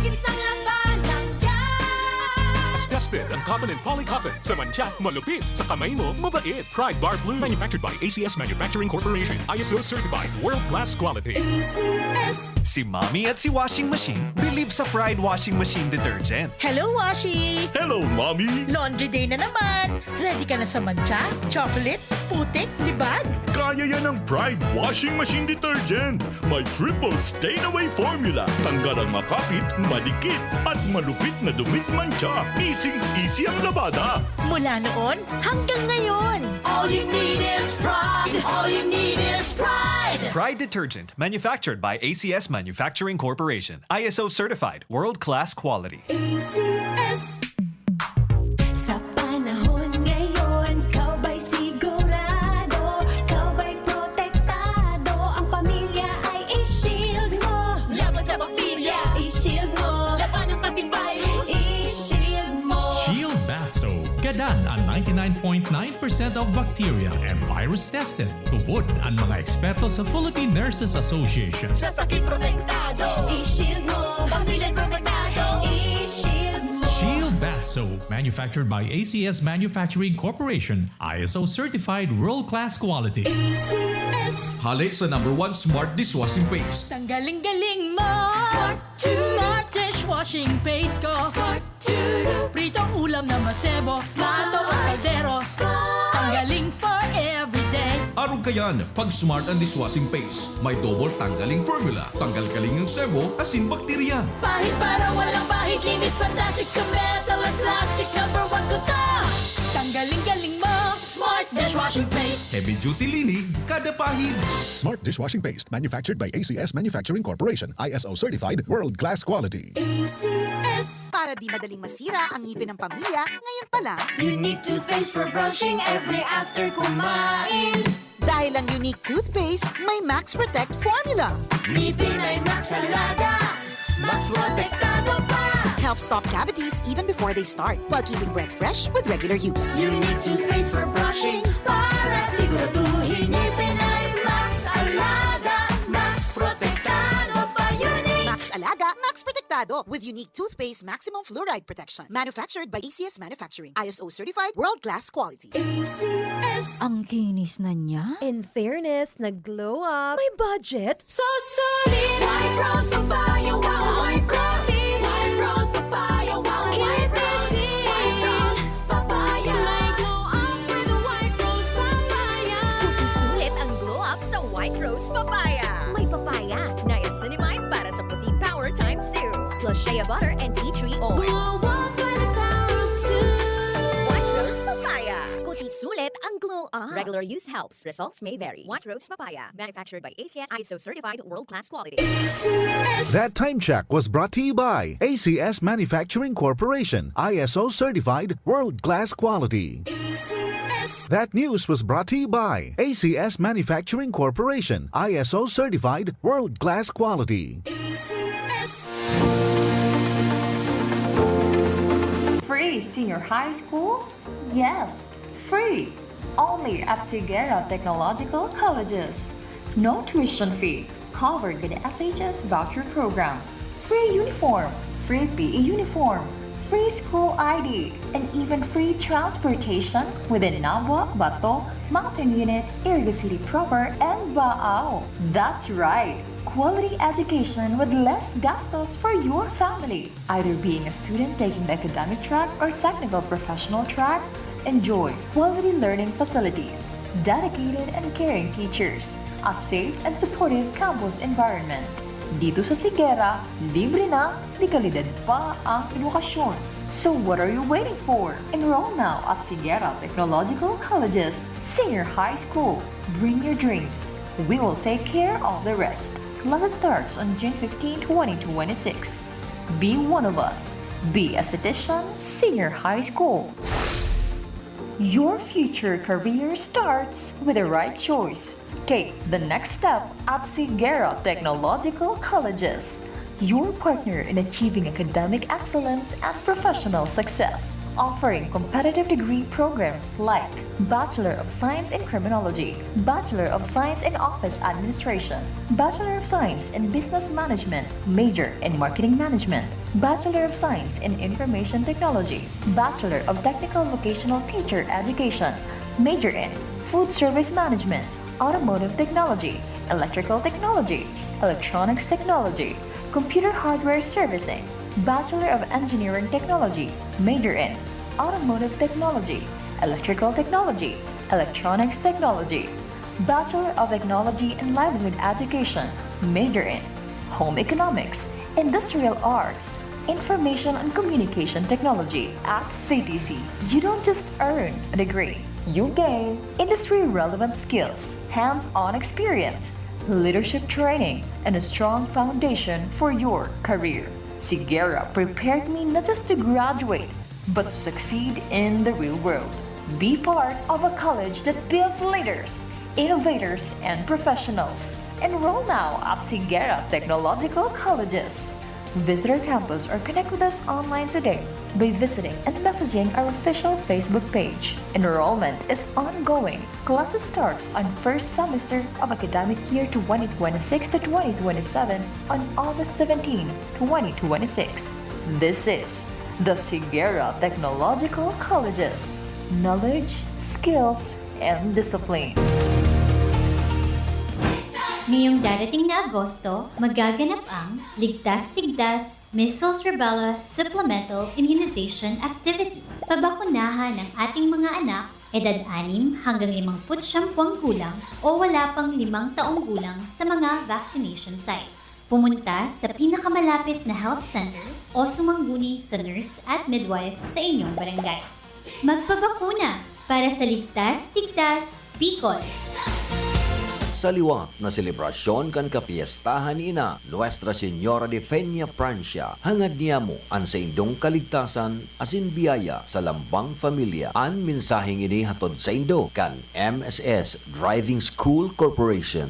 Isang labanan yan. As tested ang cotton and polycotton. Sa mancha, malupit. Sa kamay mo, mabait. Pride Bar Blue. Manufactured by ACS Manufacturing Corporation. ISO certified. World-class quality. ACS. Si Mommy at si Washing Machine believe sa Pride Washing Machine Detergent. Hello, Washi! Hello, Mommy! Laundry day na naman! Ready ka na sa mancha, chocolate, putik, libag? Kaya yan ang Pride Washing Machine Detergent. May triple stain-away formula. Tanggal ang makapit, madikit, at malupit na dumit mancha. Easy ang labada. Mula noon hanggang ngayon. All you need is pride. All you need is pride. Pride Detergent, manufactured by ACS Manufacturing Corporation. ISO certified, world-class quality. ACS. Sa panahon ngayon, kau ba'y sigurado? Kau ba'y protektado? Ang pamilya ay i-shield mo. Laban sa bakterya, i-shield mo. Laban ng antivirus, i-shield mo. Shield Bath Soap. Gadan ang 99.9% of bacteria and virus tested. Tubod ang mga eksperto sa Philippine Nurses Association. Sa sakit protektado, i-shield mo. Pamilya protektado, i-shield mo. Shield Bath Soap, manufactured by ACS Manufacturing Corporation, ISO certified world-class quality. ACS. Halik sa #1 Smart Dishwashing Paste. Tanggaling-galing mo! Smart dishwashing paste ko! Smart to do. Pritong ulam na masebo, plato o kaldero. Tanggaling for everyday. Arog kayan, pag Smart ang Dishwashing Paste, may double tanggaling formula. Tanggal-galing yung sebo, asin bakterya. Pahit para walang pahit, linis fantastic sa metal at plastic. #1 ko to! Tanggaling-galing mo! Smart dishwashing paste. Heavy duty linig, kada pahid. Smart Dishwashing Paste, manufactured by ACS Manufacturing Corporation. ISO certified, world-class quality. ACS. Para di madaling masira ang ngipin ng pamilya, ngayon pa lang. Unique toothpaste for brushing every after kumain. Dahil ang unique toothpaste, may Max Protect formula. Ngipin ay Max Alaga. Max protektado pa. Helps stop cavities even before they start, while keeping breath fresh with regular use. Unique toothpaste for brushing para siguraduhin ngipin ay Max Alaga. Max protektado pa. Unique. Max Alaga, Max Protect Protektado with unique toothpaste maximum fluoride protection. Manufactured by ACS Manufacturing. ISO certified world-class quality. ACS. Ang kinis na niya. In fairness, nag-glow up. May budget. So solid. White Rose Papaya. Wow, White Rose. White Rose Papaya. Wow, White Rose. White Rose Papaya. May glow up with White Rose Papaya. Sulit ang glow up sa White Rose Papaya. May papaya, niacinamide para sa puti power times 2. Plus shea butter and tea tree oil. Glow up by the power of 2. White Rose Papaya. Kuti sulit ang glow up. Regular use helps. Results may vary. White Rose Papaya. Manufactured by ACS ISO certified world-class quality. ACS. That time check was brought to you by ACS Manufacturing Corporation, ISO certified world-class quality. ACS. That news was brought to you by ACS Manufacturing Corporation, ISO certified world-class quality. ACS. Free senior high school? Yes, free. Only at Sigera Technological Colleges. No tuition fee. Covered by the SHS voucher program. Free uniform. Free PE uniform. Free school ID. And even free transportation within Nabwa, Bato, Mountain Unit, Iriga City proper, and Baao. That's right. Quality education with less gastos for your family. Either being a student taking the academic track or technical professional track, enjoy quality learning facilities, dedicated and caring teachers, a safe and supportive campus environment. Dito sa Sigera, libre na, di kalidad pa ang edukasyon. So what are you waiting for? Enroll now at Sigera Technological Colleges Senior High School. Bring your dreams. We will take care of the rest. Class starts on June 15, 2026. Be one of us. Be a citizen Senior High School. Your future career starts with the right choice. Take the next step at Sigera Technological Colleges, your partner in achieving academic excellence and professional success, offering competitive degree programs like Bachelor of Science in Criminology, Bachelor of Science in Office Administration, Bachelor of Science in Business Management, major in Marketing Management, Bachelor of Science in Information Technology, Bachelor of Technical Vocational Teacher Education, major in Food Service Management, Automotive Technology, Electrical Technology, Electronics Technology, Computer Hardware Servicing, Bachelor of Engineering Technology, major in Automotive Technology, Electrical Technology, Electronics Technology, Bachelor of Technology and Livelihood Education, major in Home Economics, Industrial Arts, Information and Communication Technology at CTC. You don't just earn a degree, you gain industry-relevant skills, hands-on experience, leadership training, and a strong foundation for your career. Sigera prepared me not just to graduate, but to succeed in the real world. Be part of a college that builds leaders, innovators, and professionals. Enroll now at Sigera Technological Colleges. Visit our campus or connect with us online today by visiting and messaging our official Facebook page. Enrollment is ongoing. Classes starts on first semester of academic year 2026 to 2027 on August 17, 2026. This is the Sigera Technological Colleges. Knowledge, skills, and discipline. Ngayong darating na Agosto, magaganap ang Ligtas-Tigdas Measles Rubella Supplemental Immunization Activity. Pabakunahan ng ating mga anak, edad 6 hanggang 59 gulang o wala pang 5 taong gulang sa mga vaccination sites. Pumunta sa pinakamalapit na health center o sumangguni sa nurse at midwife sa inyong barangay. Magpabakuna para sa Ligtas-Tigdas, Bicol. Sa liwat na selebrasyon kan kapiestahan ni ina Nuestra Señora de Fenia Francia, hangad niya mo ang sa indong kaligtasan asin biyaya sa lambang familia. Ang mensaheng ini hatod sa indo kan MSS Driving School Corporation.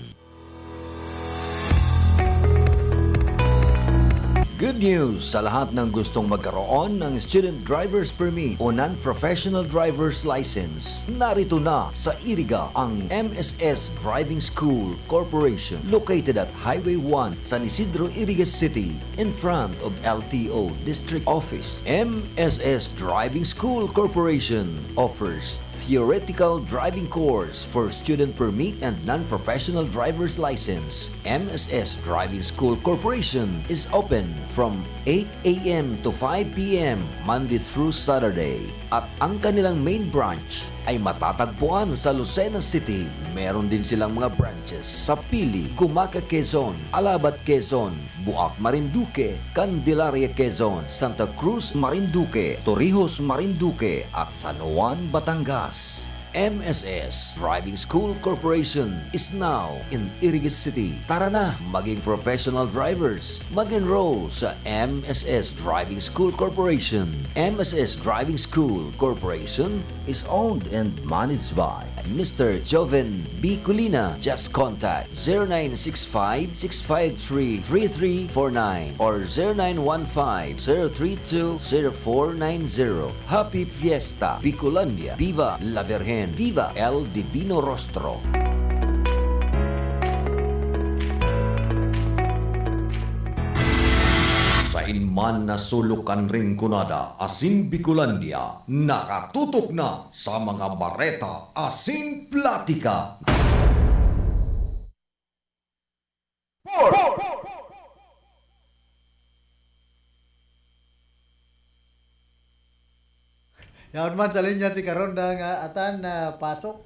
Good news sa lahat ng gustong magkaroon ng Student Driver's Permit o Non-Professional Driver's License. Narito na sa Iriga ang MSS Driving School Corporation located at Highway 1, San Isidro, Iriga City in front of LTO District Office. MSS Driving School Corporation offers theoretical driving course for student permit and non-professional driver's license. MSS Driving School Corporation is open from 8 a.m. to 5 p.m. Monday through Saturday. At ang kanilang main branch ay matatagpuan sa Lucena City. Meron din silang mga branches sa Pili, Cumaca, Quezon, Alabat, Quezon, Buak, Marinduque, Candelaria, Quezon, Santa Cruz, Marinduque, Torrijos, Marinduque at San Juan, Batangas. MSS Driving School Corporation is now in Iriga City. Tara na, maging professional drivers. Mag-enroll sa MSS Driving School Corporation. MSS Driving School Corporation is owned and managed by Mr. Joven B. Colina. Just contact 0965-653-3349 or 0915-032-0490. Happy Fiesta, Bicolandia. Viva la Virgen. Viva el Divino Rostro. Sa inman na sulukan ring kunada, asin Bicolandia, nakatutok na sa mga bareta, asin platika. Yaon man sa linya si karon nga atan na pasok.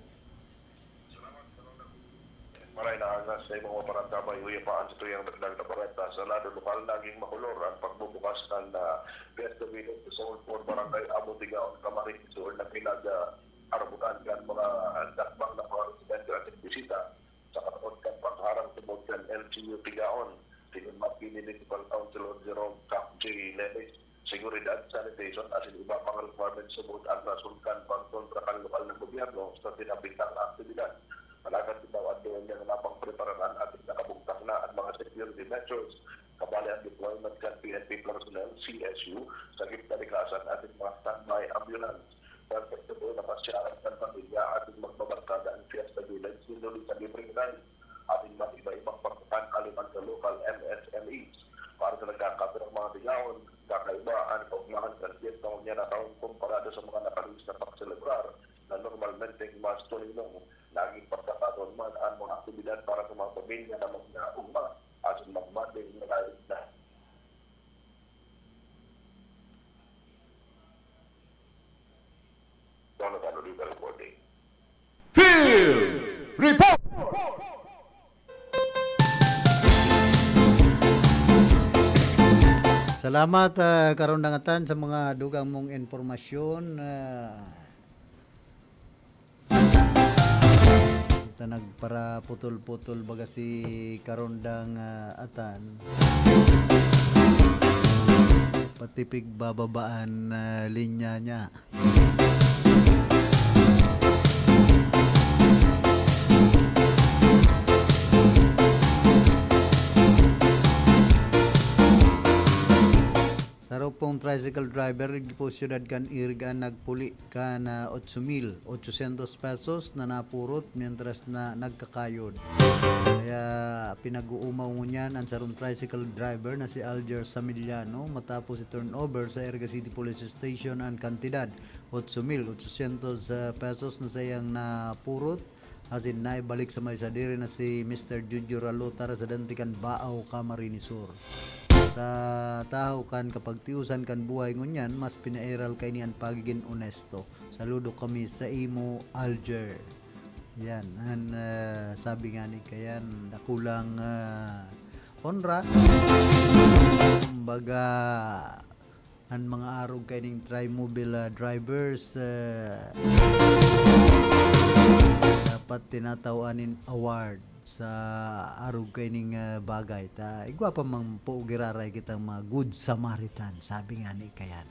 Maray na angas sa imong parang may uyapaan sa tuyang dagdag na bareta sa lado lokal naging makulor ang pagbubukas ng Fiesta Village sa Solpor Barangay Amo Tigaon Camarines or na pinaga arabutan kan mga dakbang na mga residente at bisita sa karon kan pagharang tungod kan LGU Tigaon tingin mapili Municipal Councilor Jerome Cap J. Leves seguridad, sanitation, as in iba pang requirements subod ang nasulkan pagkontra ng lokal ng gobyerno sa tinabitang aktibidad. Malagat itaw at doon niya napang preparanan at nakabugtak na ang mga security measures. Kabali ang deployment kan PNP personnel, CSU, sa gitna-likasan at mga standby ambulance. Perfectable na pasyaran ng pamilya at magbabarkada ang Fiesta Village, sinuli sa libreng ride at iba-ibang pagkakan aliman sa local MSMEs. Para sa nagkakato ng mga tigaon, kakaiba ang pagmahan ng Fiesta niya na taon kumparado sa mga nakalis na pagselebrar na normalmente mas tulinong laging pagkakaroon man ang mga aktibidad para sa mga pamilya na magnauma at magmating na kahit na. Donovan Oliva reporting. Field Report! Salamat karon dangatan sa mga dugang mong informasyon. Ta nagpara putol-putol baga si karondang atan. Patipig bababaan linya niya. Saro pong tricycle driver po siyudad kan Iriga nagpuli ka na 8,800 pesos na napurot mientras na nagkakayod. Kaya pinag-uumaw mo niyan ang sarong tricycle driver na si Alger Samiliano matapos i-turnover sa Iriga City Police Station ang kantidad 8,800 pesos na sayang napurot. Asin na ibalik sa may sadiri na si Mr. Jujur Alota residente kan Baaw, Camarines Sur. Sa tao kan kapag tiusan kan buhay ngunyan mas pinairal kay niyan pagiging honesto. Saludo kami sa imo Alger. Yan an sabi nga ni kayan dakulang honra kumbaga an mga arog kay ning Trimobile drivers dapat tinatawanin award sa arog kay ning bagay ta igwa pa mang po giraray kitang mga good Samaritan sabi nga ni kayan.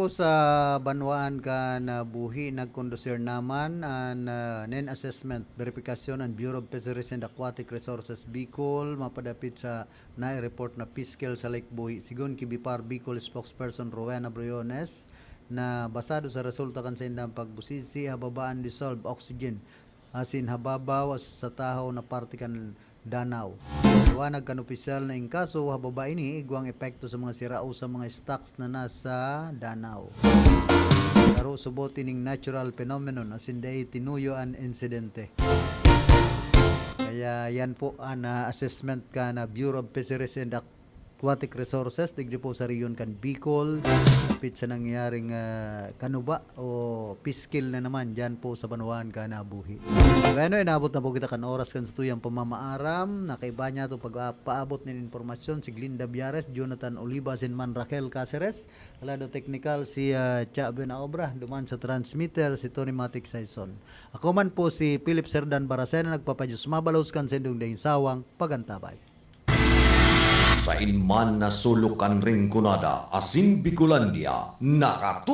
po sa Banwaan ka na buhi nagkondusir naman an nen assessment verification and Bureau of Fisheries and Aquatic Resources Bicol mapadapit sa na-report na fiscal sa Lake Buhi sigon kibipar Bicol spokesperson Rowena Briones na basado sa resulta kan sa indang pagbusisi hababaan dissolved oxygen asin hababaw sa tahaw na parte kan Danau. Liwanag kan opisyal na ingkaso hababa ini igwang epekto sa mga sirao sa mga stocks na nasa Danau. Karo subot ining natural phenomenon asin day tinuyo an insidente. Kaya yan po ang assessment ka na Bureau of Fisheries and Aquatic Resources digdi po sa riyon kan Bicol kapit sa nangyaring kanuba o piskil na naman dyan po sa Banwaan ka na buhi. Bueno, inabot na po kita kan oras kan sa tuyang pamamaaram nakaiba niya to pagpaabot ng informasyon si Glinda Biares, Jonathan Oliva, Sinman Raquel Caceres, alado technical si Cha Benaobra, duman sa transmitter si Tony Matic Saison. Ako man po si Philip Serdan Baracena nagpapadyos mabalos kan sendong dahing sawang pagantabay. Sa inman na sulukan ring kunada asin Bicolandia nakatu